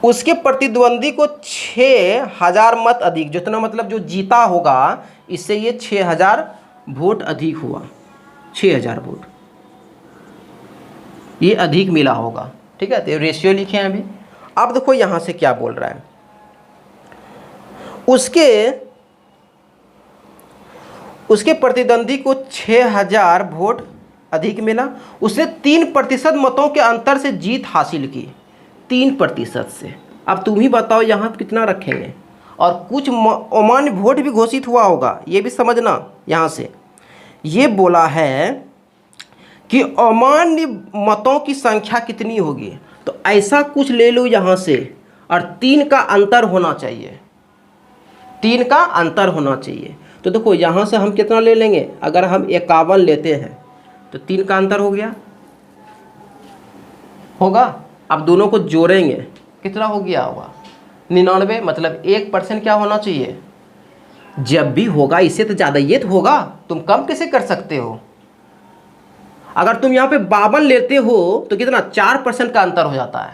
उसके प्रतिद्वंदी को 6,000 मत अधिक, जितना मतलब जो जीता होगा इससे ये 6,000 वोट अधिक हुआ, 6,000 वोट ये अधिक मिला होगा, ठीक है, तो रेशियो लिखे हैं अभी। अब देखो यहाँ से क्या बोल रहा है, उसके प्रतिद्वंदी को 6000 वोट अधिक मिला, उसने 3% मतों के अंतर से जीत हासिल की, 3% से। अब तुम ही बताओ यहाँ कितना रखेंगे। और कुछ अमान्य वोट भी घोषित हुआ होगा, ये भी समझना। यहाँ से ये बोला है कि अमान्य मतों की संख्या कितनी होगी, तो ऐसा कुछ ले लो यहाँ से, और 3 का अंतर होना चाहिए, 3 का अंतर होना चाहिए। तो देखो यहाँ से हम कितना ले लेंगे, अगर हम 51 लेते हैं तो 3 का अंतर हो गया होगा। अब दोनों को जोड़ेंगे, कितना हो गया होगा 99, मतलब 1% क्या होना चाहिए। जब भी होगा इससे तो ज़्यादा ये तो होगा, तुम कम कैसे कर सकते हो। अगर तुम यहाँ पे 52 लेते हो तो कितना 4% का अंतर हो जाता है,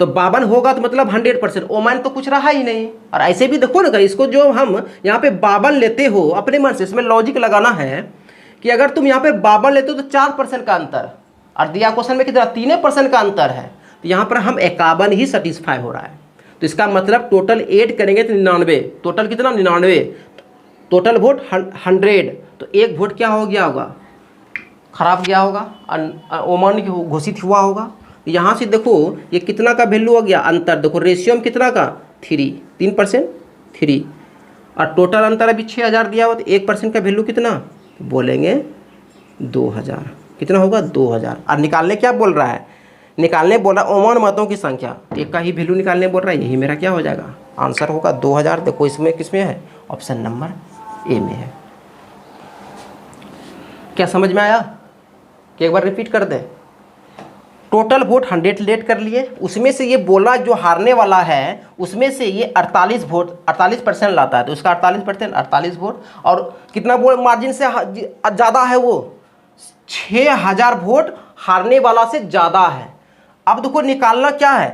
तो 52 होगा तो मतलब 100%, ओमान तो कुछ रहा ही नहीं। और ऐसे भी देखो ना, इसको जो हम यहाँ पे 52 लेते हो अपने मन से, इसमें लॉजिक लगाना है कि अगर तुम यहाँ पे 52 लेते हो तो 4% का अंतर, और दिया क्वेश्चन में कितना 3% का अंतर है, तो यहाँ पर हम 51 ही सेटिस्फाई हो रहा है। तो इसका मतलब टोटल ऐड करेंगे तो 99, टोटल कितना 99, टोटल वोट 100, तो एक वोट क्या हो गया होगा, खराब गया होगा, अमान्य घोषित हुआ होगा। यहाँ से देखो ये कितना का वैल्यू हो गया, अंतर देखो रेशियो में कितना का 3% 3, और टोटल अंतर अभी 6000 दिया हुआ, तो 1% का वैल्यू कितना, बोलेंगे 2000, कितना होगा 2000। और निकालने क्या बोल रहा है, निकालने बोल रहा है अमान्य मतों की संख्या, एक का ही वैल्यू निकालने बोल रहा है, यही मेरा क्या हो जाएगा आंसर होगा 2000। देखो इसमें किसमें है, ऑप्शन नंबर ए में है। क्या समझ में आया कि एक बार रिपीट कर दे। टोटल वोट 100 लेट कर लिए, उसमें से ये बोला जो हारने वाला है उसमें से ये 48 वोट 48% लाता है, तो उसका 48% 48 वोट, और कितना वोट मार्जिन से ज़्यादा है, वो 6000 वोट हारने वाला से ज़्यादा है। अब देखो निकालना क्या है,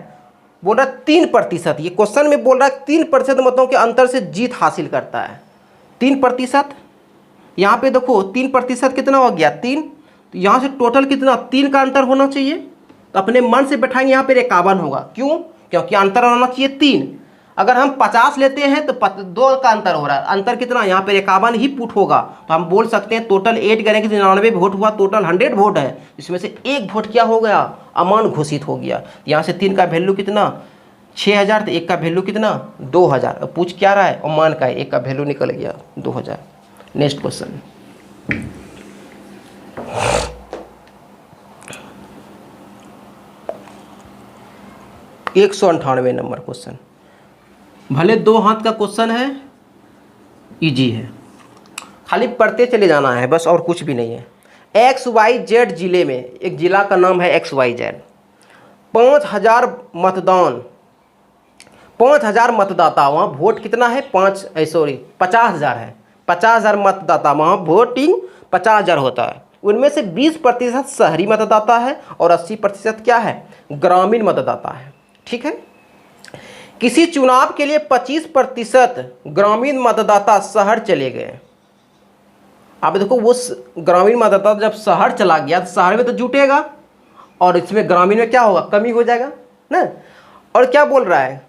बोल रहा 3%, ये क्वेश्चन में बोल रहा है 3% मतों के अंतर से जीत हासिल करता है, 3%। यहाँ पे देखो 3% कितना हो गया 3, तो यहाँ से टोटल कितना 3 का अंतर होना चाहिए, तो अपने मन से बैठाएंगे यहाँ पे 51 होगा, क्यों, क्योंकि अंतर होना चाहिए 3। अगर हम 50 लेते हैं तो 2 का अंतर हो रहा है, अंतर कितना यहाँ पे 51 ही पुट होगा, तो हम बोल सकते हैं टोटल 8 करेंगे 99 वोट हुआ, टोटल 100 वोट है, इसमें से 1 वोट क्या हो गया, अमान्य घोषित हो गया। यहाँ से 3 का वैल्यू कितना 6000, तो 1 का वैल्यू कितना 2000। अब पूछ क्या रहा है, अमान्य का है, 1 का वैल्यू निकल गया 2000। नेक्स्ट क्वेश्चन, एक 198 नंबर क्वेश्चन, भले 2 हाथ का क्वेश्चन है, इजी है, खाली पढ़ते चले जाना है बस, और कुछ भी नहीं है। XYZ जिले में, एक जिला का नाम है XYZ, 5000 मतदान, 5000 मतदाता, वहाँ वोट कितना है 50,000 है, 50,000 मतदाता, वहाँ वोटिंग 50,000 होता है। उनमें से 20% शहरी मतदाता है और 80% क्या है, ग्रामीण मतदाता है। ठीक है, किसी चुनाव के लिए 25% ग्रामीण मतदाता शहर चले गए। अब देखो वो ग्रामीण मतदाता जब शहर चला गया तो शहर में तो जुटेगा, और इसमें ग्रामीण में क्या होगा, कमी हो जाएगा ना। और क्या बोल रहा है,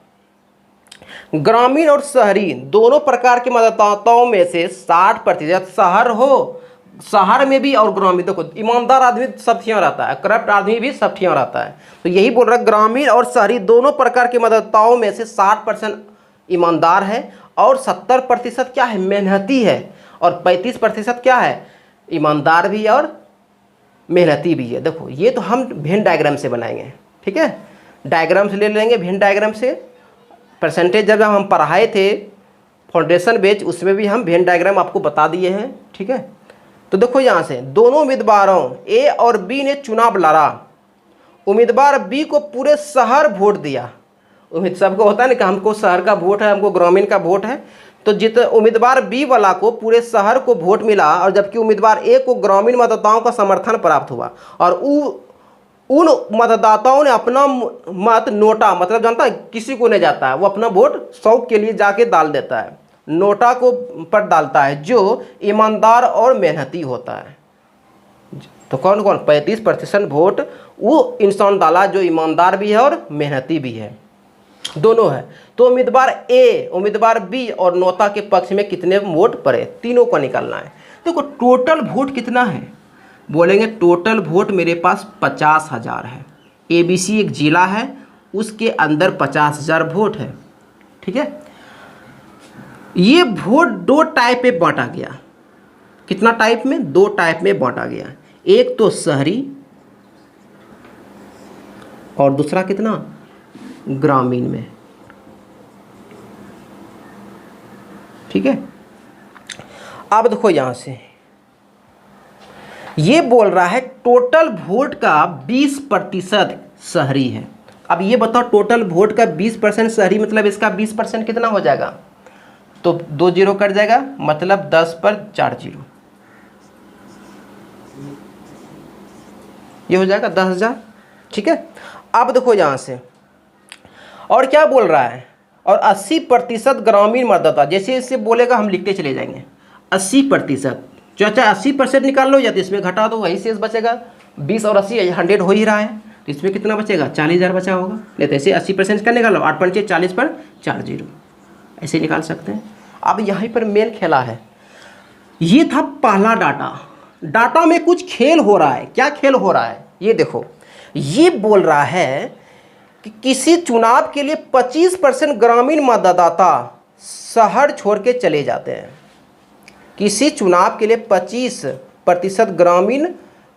ग्रामीण और शहरी दोनों प्रकार के मतदाताओं में से 60% शहर हो, शहर में भी और ग्रामीण, देखो ईमानदार आदमी सब ठिया रहता है, करप्ट आदमी भी सब ठिया रहता है, तो यही बोल रहा है ग्रामीण और शहरी दोनों प्रकार के मतदाताओं में से 60% ईमानदार है और 70% क्या है, मेहनती है, और 35% क्या है, ईमानदार भी और मेहनती भी है। देखो ये तो हम वेन डायग्राम से बनाएंगे, ठीक है, डायग्राम से ले लेंगे, वेन डायग्राम से। परसेंटेज जब हम पढ़ाए थे फाउंडेशन बेच, उसमें भी हम वेन डायग्राम आपको बता दिए हैं, ठीक है। तो देखो यहाँ से दोनों उम्मीदवारों ए और बी ने चुनाव लड़ा, उम्मीदवार बी को पूरे शहर वोट दिया, उम्मीद सबको होता है ना कि हमको शहर का वोट है, हमको ग्रामीण का वोट है, तो जित उम्मीदवार बी वाला को पूरे शहर को वोट मिला, और जबकि उम्मीदवार ए को ग्रामीण मतदाताओं का समर्थन प्राप्त हुआ, और उन मतदाताओं ने अपना मत नोटा, मतलब जानता है किसी को नहीं जाता है, वो अपना वोट शौक के लिए जाके डाल देता है, नोटा को पर डालता है जो ईमानदार और मेहनती होता है। तो कौन कौन, 35% वोट वो इंसान डाला जो ईमानदार भी है और मेहनती भी है। दोनों है। तो उम्मीदवार ए, उम्मीदवार बी और नौता के पक्ष में कितने वोट पड़े, तीनों को निकालना है। देखो टोटल वोट कितना है, बोलेंगे टोटल वोट मेरे पास 50,000 है। ABC एक जिला है, उसके अंदर 50,000 वोट है। ठीक है, ये वोट दो टाइप में बांटा गया। कितना टाइप में, दो टाइप में बांटा गया। एक तो शहरी और दूसरा कितना, ग्रामीण में। ठीक है, अब देखो यहां से ये बोल रहा है टोटल वोट का 20% शहरी है। अब ये बताओ टोटल वोट का 20% शहरी, मतलब इसका 20% कितना हो जाएगा, तो 2 जीरो कट जाएगा, मतलब 10 पर 4 जीरो, ये हो जाएगा 10,000। ठीक है, अब देखो यहाँ से और क्या बोल रहा है, और 80% ग्रामीण मतदाता, जैसे इससे बोलेगा हम लिखते चले जाएंगे। 80%, चाचा 80% निकाल लो, या तो इसमें घटा दो, वही शेष बचेगा। 20 और 80 100 हो ही रहा है, तो इसमें कितना बचेगा, 40,000 बचा होगा। नहीं तो ऐसे 80% का निकालो, 8 पंचे 40 पर 4 जीरो, ऐसे निकाल सकते हैं। अब यहाँ पर मेन खेला है, ये था पहला डाटा। डाटा में कुछ खेल हो रहा है। क्या खेल हो रहा है, ये देखो, ये बोल रहा है कि किसी चुनाव के लिए 25% ग्रामीण मतदाता शहर छोड़ के चले जाते हैं। किसी चुनाव के लिए 25% ग्रामीण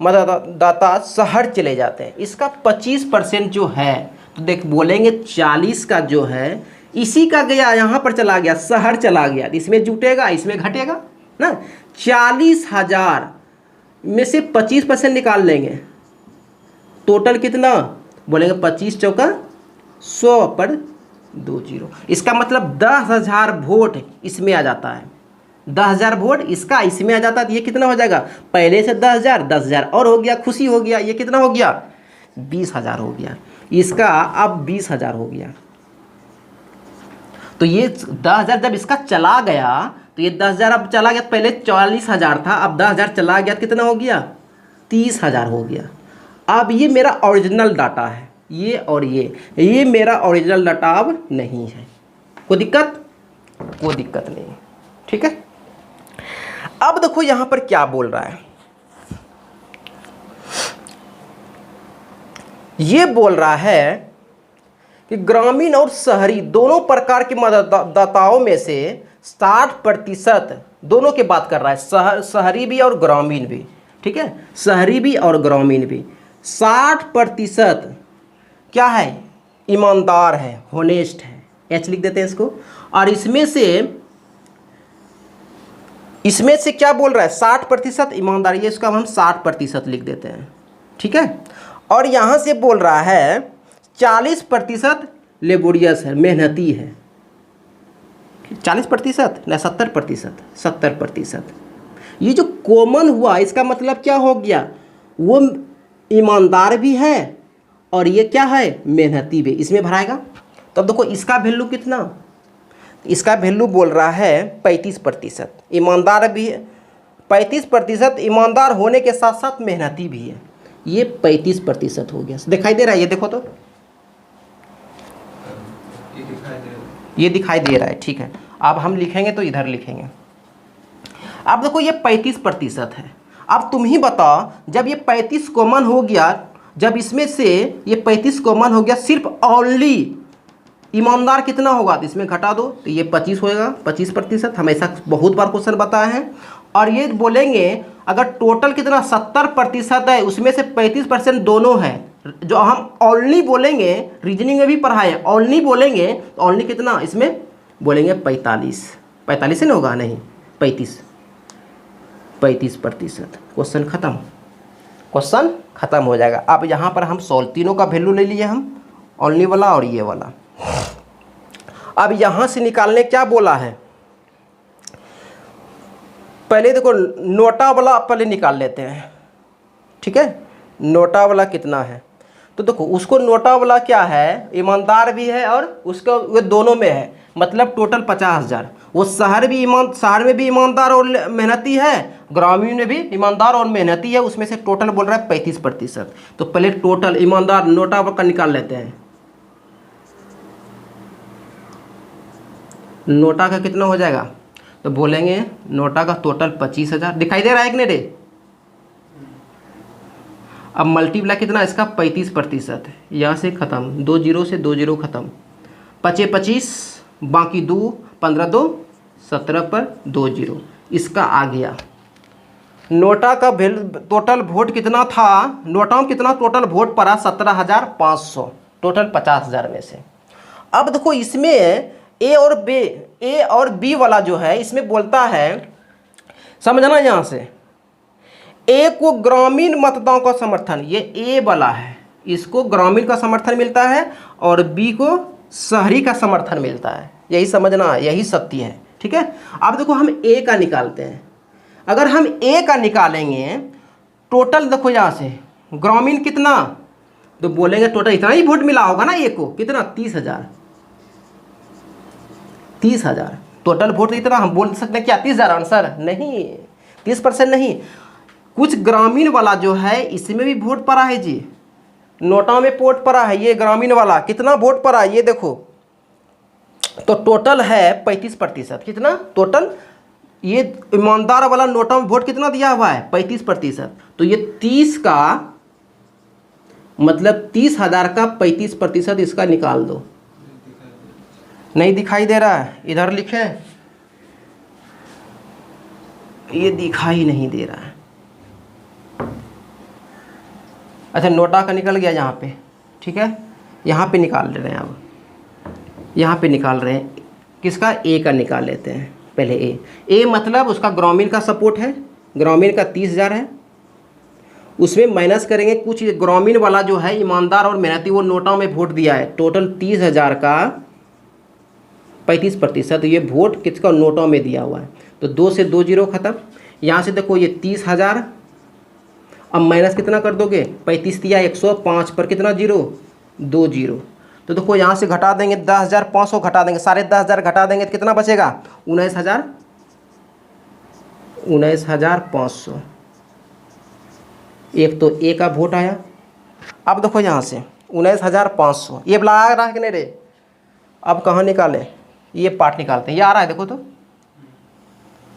मतदाता शहर चले जाते हैं। इसका 25% जो है, तो देख बोलेंगे 40 का जो है इसी का गया, यहाँ पर चला गया, शहर चला गया, इसमें जुटेगा, इसमें घटेगा ना। 40,000 में से 25% निकाल लेंगे, टोटल कितना, बोलेंगे 25 चौका 100 पर 2 जीरो। इसका मतलब 10,000 वोट इसमें आ जाता है। 10,000 वोट इसका इसमें आ जाता है, तो ये कितना हो जाएगा, पहले से 10,000, 10,000 और हो गया, खुशी हो गया, ये कितना हो गया, 20,000 हो गया। इसका अब 20,000 हो गया। तो ये 10,000 जब इसका चला गया, तो ये 10,000 अब चला गया, पहले 40,000 था, अब 10,000 चला गया, कितना हो गया, 30,000 हो गया। अब ये मेरा ओरिजिनल डाटा है, ये और ये मेरा ओरिजिनल डाटा अब नहीं है। कोई दिक्कत, कोई दिक्कत नहीं। ठीक है, अब देखो यहां पर क्या बोल रहा है, ये बोल रहा है कि ग्रामीण और शहरी दोनों प्रकार के मतदाताओं में से 60% दोनों की बात कर रहा है, शहरी भी और ग्रामीण भी। ठीक है, शहरी भी और ग्रामीण भी 60% क्या है, ईमानदार है, होनेस्ट है, एच लिख देते हैं इसको। और इसमें से क्या बोल रहा है, 60% ईमानदार, ये इसका हम 60% लिख देते हैं। ठीक है, और यहाँ से बोल रहा है 40% लेबोरियस है, मेहनती है। 40% ना 70%। ये जो कॉमन हुआ, इसका मतलब क्या हो गया, वो ईमानदार भी है और ये क्या है, मेहनती भी, इसमें भराएगा। तो अब देखो इसका वैल्यू कितना, इसका वैल्यू बोल रहा है 35%। ईमानदार भी है, 35% ईमानदार होने के साथ साथ मेहनती भी है, ये 35% हो गया। दिखाई दे रहा है, ये देखो तो ये दिखाई दे रहा है। ठीक है, अब हम लिखेंगे तो इधर लिखेंगे। अब देखो ये 35% है। अब तुम ही बताओ, जब ये 35 कॉमन हो गया, जब इसमें से ये 35 कॉमन हो गया, सिर्फ ओनली ईमानदार कितना होगा, तो इसमें घटा दो, तो ये 25 होएगा, 25%। हम ऐसा बहुत बार क्वेश्चन बताए हैं। और ये बोलेंगे अगर टोटल कितना 70% है, उसमें से 35% दोनों है, जो हम ओनली बोलेंगे, रीजनिंग में भी पढ़ाए, ओनली बोलेंगे तो ओनली कितना, इसमें बोलेंगे 45 से नहीं होगा, नहीं 35%। क्वेश्चन खत्म हो जाएगा। अब यहाँ पर हम सोल्व, तीनों का वैल्यू ले लिए हम, ओनली वाला और ये वाला। अब यहाँ से निकालने क्या बोला है, पहले देखो नोटा वाला पहले निकाल लेते हैं। ठीक है, नोटा वाला कितना है, तो देखो उसको नोटा वाला क्या है, ईमानदार भी है और उसका वो दोनों में है, मतलब टोटल 50,000। वो शहर में भी ईमानदार और मेहनती है, ग्रामीण में भी ईमानदार और मेहनती है, उसमें से टोटल बोल रहा है 35%। तो पहले टोटल ईमानदार नोटा का निकाल लेते हैं। नोटा का कितना हो जाएगा, तो बोलेंगे नोटा का टोटल 25,000। दिखाई दे रहा है कि नहीं रे? अब मल्टीप्लाई कितना इसका 35%, यहाँ से ख़त्म, 2 जीरो से 2 जीरो ख़त्म, 25 बाकी 2, 15 2 17 पर 2 जीरो, इसका आ गया। नोटा का टोटल वोट कितना था, नोटा में कितना टोटल वोट पड़ा, 17,500 टोटल 50,000 में से। अब देखो इसमें ए और बी वाला जो है इसमें बोलता है, समझना यहाँ से, ए को ग्रामीण मतदाताओं का समर्थन, ये ए वाला है, इसको ग्रामीण का समर्थन मिलता है और बी को शहरी का समर्थन मिलता है। यही समझना, यही सत्य है, ठीक है। अब देखो हम ए का निकालते हैं। अगर हम ए का निकालेंगे टोटल, देखो यहाँ से ग्रामीण कितना, तो बोलेंगे टोटल इतना ही वोट मिला होगा ना ए को, कितना 30,000 टोटल वोट इतना। हम बोल सकते हैं क्या 30,000 आंसर? नहीं, 30% नहीं, कुछ ग्रामीण वाला जो है इसमें भी वोट पड़ा है जी, नोटा में वोट पड़ा है, ये ग्रामीण वाला कितना वोट पड़ा है ये देखो, तो टोटल है 35%। कितना टोटल? ये ईमानदार वाला नोटा में वोट कितना दिया हुआ है, 35%। तो ये 30 का मतलब 30,000 का 35% इसका निकाल दो। नहीं दिखाई दे रहा है? इधर लिखे, ये दिखाई नहीं दे रहा है। अच्छा, नोटा का निकल गया यहाँ पे, ठीक है, यहाँ पे निकाल ले रहे हैं। अब यहाँ पे निकाल रहे हैं किसका, ए का निकाल लेते हैं पहले। ए मतलब उसका ग्रामीण का सपोर्ट है, ग्रामीण का 30,000 है, उसमें माइनस करेंगे कुछ ग्रामीण वाला जो है ईमानदार और मेहनती वो नोटा में वोट दिया है, टोटल 30,000 का 35%, ये वोट किसका, नोटा में दिया हुआ है। तो 2 से 2 जीरो ख़त्म। यहाँ से देखो ये 30,000, अब माइनस कितना कर दोगे, 35 दिया 105 पर कितना जीरो, 2 जीरो। तो देखो यहाँ से घटा देंगे 10,500 घटा देंगे, 10,500 घटा देंगे तो कितना बचेगा, 19,500। एक तो ए का वोट आया। अब देखो यहाँ से 19,500 ये वाला आ रहा है कि नहीं रे? अब कहाँ निकालें, ये पार्ट निकालते हैं, ये आ रहा है देखो, तो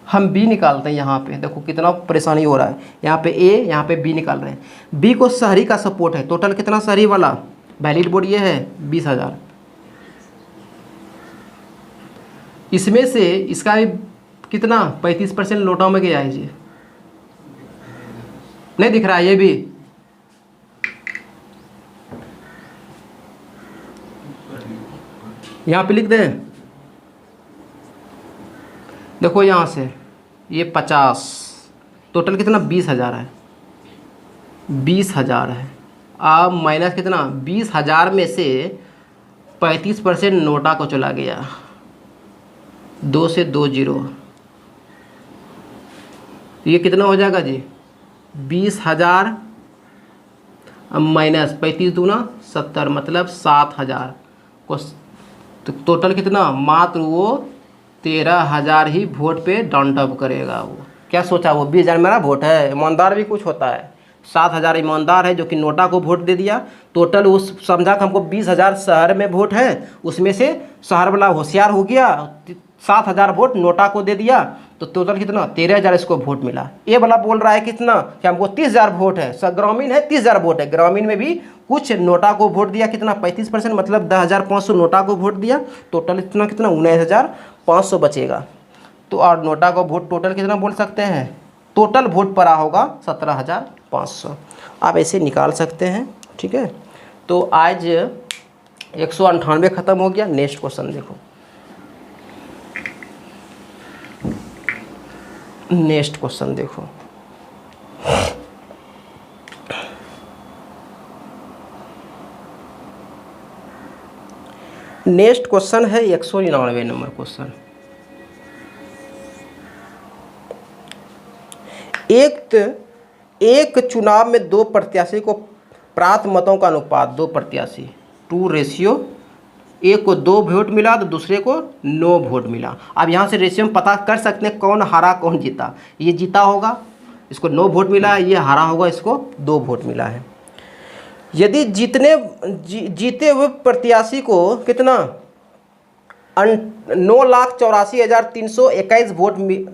हम बी निकालते हैं। यहाँ पे देखो कितना परेशानी हो रहा है, यहाँ पे ए, यहाँ पे बी निकाल रहे हैं। बी को शहरी का सपोर्ट है, टोटल कितना शहरी वाला, वैलिड वोट ये है 20,000। इसमें से इसका भी कितना 35% नोटा में गया है जी, नहीं दिख रहा है ये भी, यहाँ पे लिख दें। देखो यहाँ से ये 50, टोटल कितना 20,000 है, 20,000 है। अब माइनस कितना, 20,000 में से 35% नोटा को चला गया, 2 से 2 जीरो, तो ये कितना हो जाएगा जी, 20,000 माइनस 35 दूना 70, मतलब 7,000 को, तो टोटल कितना, मात्र वो 13,000 ही वोट पे डाउन टप करेगा। वो क्या सोचा, वो 20,000 मेरा वोट है, ईमानदार भी कुछ होता है, 7,000 ईमानदार है जो कि नोटा को वोट दे दिया। टोटल उस समझा कि हमको 20,000 शहर में वोट है, उसमें से शहर वाला होशियार हो गया, 7,000 वोट नोटा को दे दिया, तो टोटल कितना 13,000 इसको वोट मिला। ये वाला बोल रहा है कितना, कि हमको 30,000 वोट है, ग्रामीण है 30,000 वोट है, ग्रामीण में भी कुछ नोटा को वोट दिया, कितना 35%, मतलब 10,500 नोटा को वोट दिया, टोटल इतना कितना 19,500 बचेगा। तो और नोटा को वोट टोटल कितना बोल सकते हैं, टोटल वोट पड़ा होगा 17,500। आप ऐसे निकाल सकते हैं, ठीक है। तो आज 198 ख़त्म हो गया। नेक्स्ट क्वेश्चन देखो, नेक्स्ट क्वेश्चन देखो, नेक्स्ट क्वेश्चन है 199 नंबर क्वेश्चन। एक चुनाव में 2 प्रत्याशी को प्राप्त मतों का अनुपात, 2 प्रत्याशी 2:, एक को 2 वोट मिला तो दूसरे को 9 वोट मिला। अब यहाँ से रेशियो में पता कर सकते हैं कौन हारा कौन जीता। ये जीता होगा, इसको 9 वोट मिला है, ये हारा होगा, इसको 2 वोट मिला है। यदि जीते हुए प्रत्याशी को कितना 9,84,321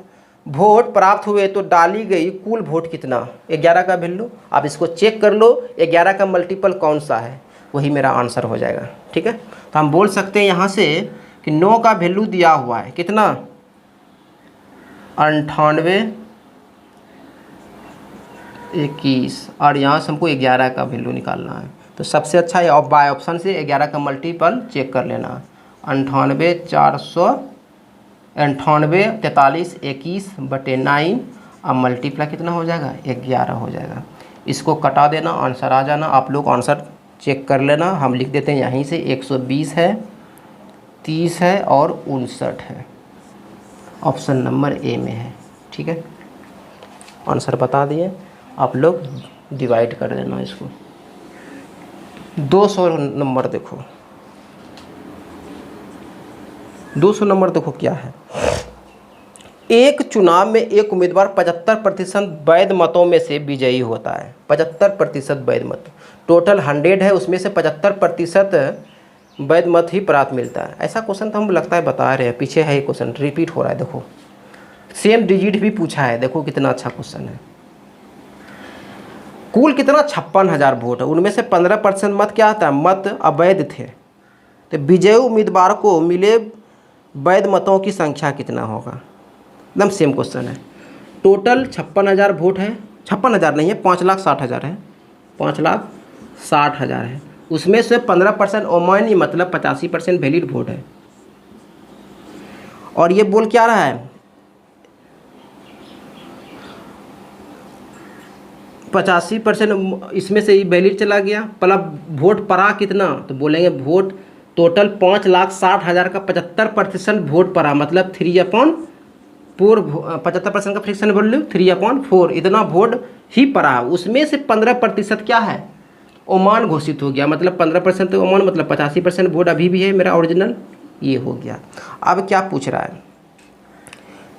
वोट प्राप्त हुए तो डाली गई कुल वोट कितना? 11 का वैल्यू। आप इसको चेक कर लो 11 का मल्टीपल कौन सा है, वही मेरा आंसर हो जाएगा। ठीक है, तो हम बोल सकते हैं यहाँ से कि 9 का वैल्यू दिया हुआ है कितना? 98,21 और यहाँ से हमको 11 का वैल्यू निकालना है। तो सबसे अच्छा है बाय ऑप्शन से 11 का मल्टीपल चेक कर लेना। 98,43,21/9 अब मल्टीप्लाई कितना हो जाएगा? 11 हो जाएगा। इसको कटा देना, आंसर आ जाना। आप लोग आंसर चेक कर लेना। हम लिख देते हैं यहीं से 120 है, 30 है और 59 है। ऑप्शन नंबर ए में है। ठीक है, आंसर बता दिए। आप लोग डिवाइड कर देना इसको। 200 नंबर देखो, 200 नंबर देखो क्या है। एक चुनाव में एक उम्मीदवार 75% वैध मतों में से विजयी होता है। 75% वैध मत, टोटल 100 है, उसमें से 75% वैध मत ही प्राप्त मिलता है। ऐसा क्वेश्चन तो हम लगता है बता रहे हैं, पीछे है ये क्वेश्चन रिपीट हो रहा है। देखो सेम डिजिट भी पूछा है, देखो कितना अच्छा क्वेश्चन है। कुल कितना? 56,000 वोट है, उनमें से 15% मत क्या आता है? मत अवैध थे। तो विजयी उम्मीदवार को मिले वैध मतों की संख्या कितना होगा? एकदम सेम क्वेश्चन है। टोटल 56,000 वोट है, 56,000 नहीं है, 5,60,000 है, 5,60,000 है। उसमें से 15% अमान्य मतलब 85% वैलिड वोट है। और ये बोल क्या रहा है? 85% इसमें से ही वैलिड चला गया। मतलब वोट पड़ा कितना? तो बोलेंगे वोट टोटल 5,60,000 का 75% वोट पड़ा, मतलब 3/4। 75% का फ्रैक्शन वैल्यू 3/4, इतना वोट ही पड़ा। उसमें से 15% क्या है? ओमान घोषित हो गया, मतलब 15% तो ओमान, मतलब 85% वोट अभी भी है मेरा ओरिजिनल, ये हो गया। अब क्या पूछ रहा है?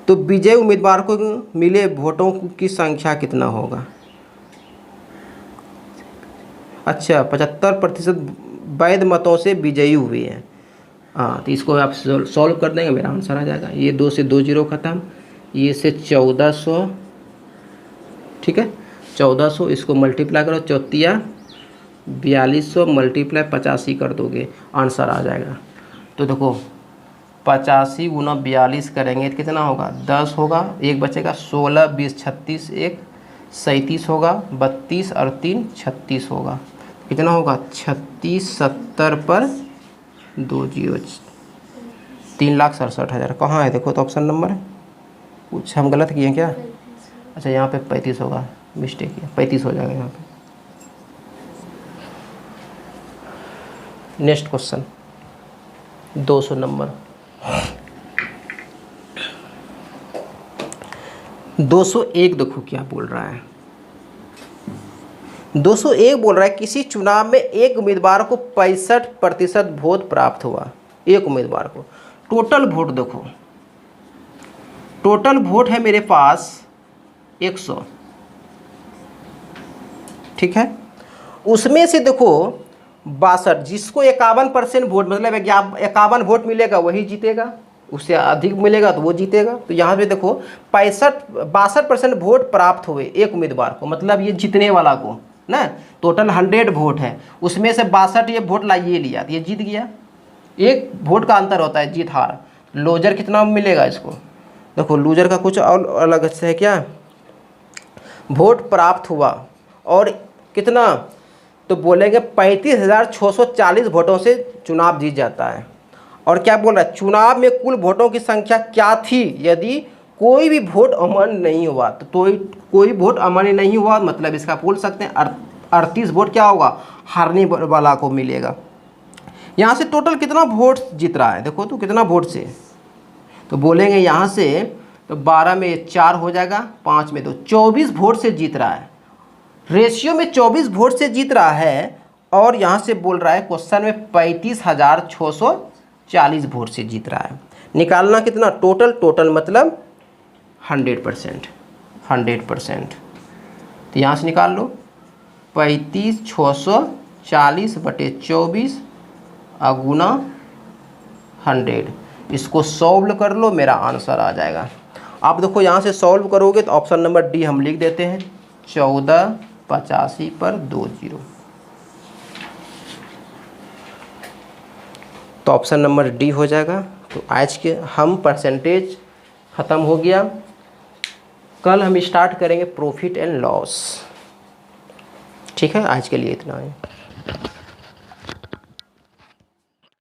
तो विजय उम्मीदवार को मिले वोटों की संख्या कितना होगा? अच्छा, 75% वैध मतों से विजयी हुए हैं। हाँ, तो इसको आप सॉल्व कर देंगे, मेरा आंसर आ जाएगा। ये 2 से 2 जीरो ख़त्म, ये से 1400, ठीक है, 1400। इसको मल्टीप्लाई करो, 4 4200 मल्टीप्लाई 85 कर दोगे, आंसर आ जाएगा। तो देखो 85 गुना 42 करेंगे तो कितना होगा? 10 होगा, एक बचेगा, 16 20 36 1 37 होगा, 32 और 3 36 होगा। कितना होगा? 36 70 पर 2 जीरो, 3,67,000। कहाँ है देखो तो ऑप्शन नंबर है। कुछ हम गलत किए क्या? अच्छा, यहाँ पे 35 होगा, मिस्टेक है, 35 हो जाएगा यहाँ पे। Next question 200 number. 201 देखो क्या बोल रहा है। 201 बोल रहा है किसी चुनाव में एक उम्मीदवार को 65% वोट प्राप्त हुआ। एक उम्मीदवार को टोटल वोट देखो, टोटल वोट है मेरे पास 100, ठीक है। उसमें से देखो 62, जिसको 51% वोट, मतलब 51 वोट मिलेगा वही जीतेगा, उससे अधिक मिलेगा तो वो जीतेगा। तो यहाँ पे देखो 62% वोट प्राप्त हुए एक उम्मीदवार को, मतलब ये जीतने वाला को ना। टोटल 100 वोट है, उसमें से 62 ये वोट लाइए लिया तो ये जीत गया। एक वोट का अंतर होता है जीत हार। लूजर कितना मिलेगा इसको? देखो लूजर का कुछ और अलग से है क्या? वोट प्राप्त हुआ और कितना, तो बोलेंगे 35,640 वोटों से चुनाव जीत जाता है। और क्या बोल रहा है? चुनाव में कुल वोटों की संख्या क्या थी यदि कोई भी वोट अमान्य नहीं हुआ? तो कोई वोट अमान्य नहीं हुआ, मतलब इसका बोल सकते हैं 38 वोट क्या होगा? हारने वाला को मिलेगा। यहाँ से टोटल कितना वोट जीत रहा है देखो तो, कितना वोट से, तो बोलेंगे यहाँ से तो 12 में 4 हो जाएगा, 5 में 2, 24 वोट से जीत रहा है। रेशियो में 24 वोट से जीत रहा है। और यहाँ से बोल रहा है क्वेश्चन में 35,640 वोट से जीत रहा है। निकालना कितना? टोटल मतलब 100%। तो यहाँ से निकाल लो 35,640 बटे 24 गुना 100। इसको सॉल्व कर लो, मेरा आंसर आ जाएगा। आप देखो यहाँ से सॉल्व करोगे तो ऑप्शन नंबर डी हम लिख देते हैं, 1485 पर 2 जीरो। तो ऑप्शन नंबर डी हो जाएगा। तो आज के हम परसेंटेज ख़त्म हो गया। कल हम स्टार्ट करेंगे प्रॉफिट एंड लॉस। ठीक है, आज के लिए इतना है।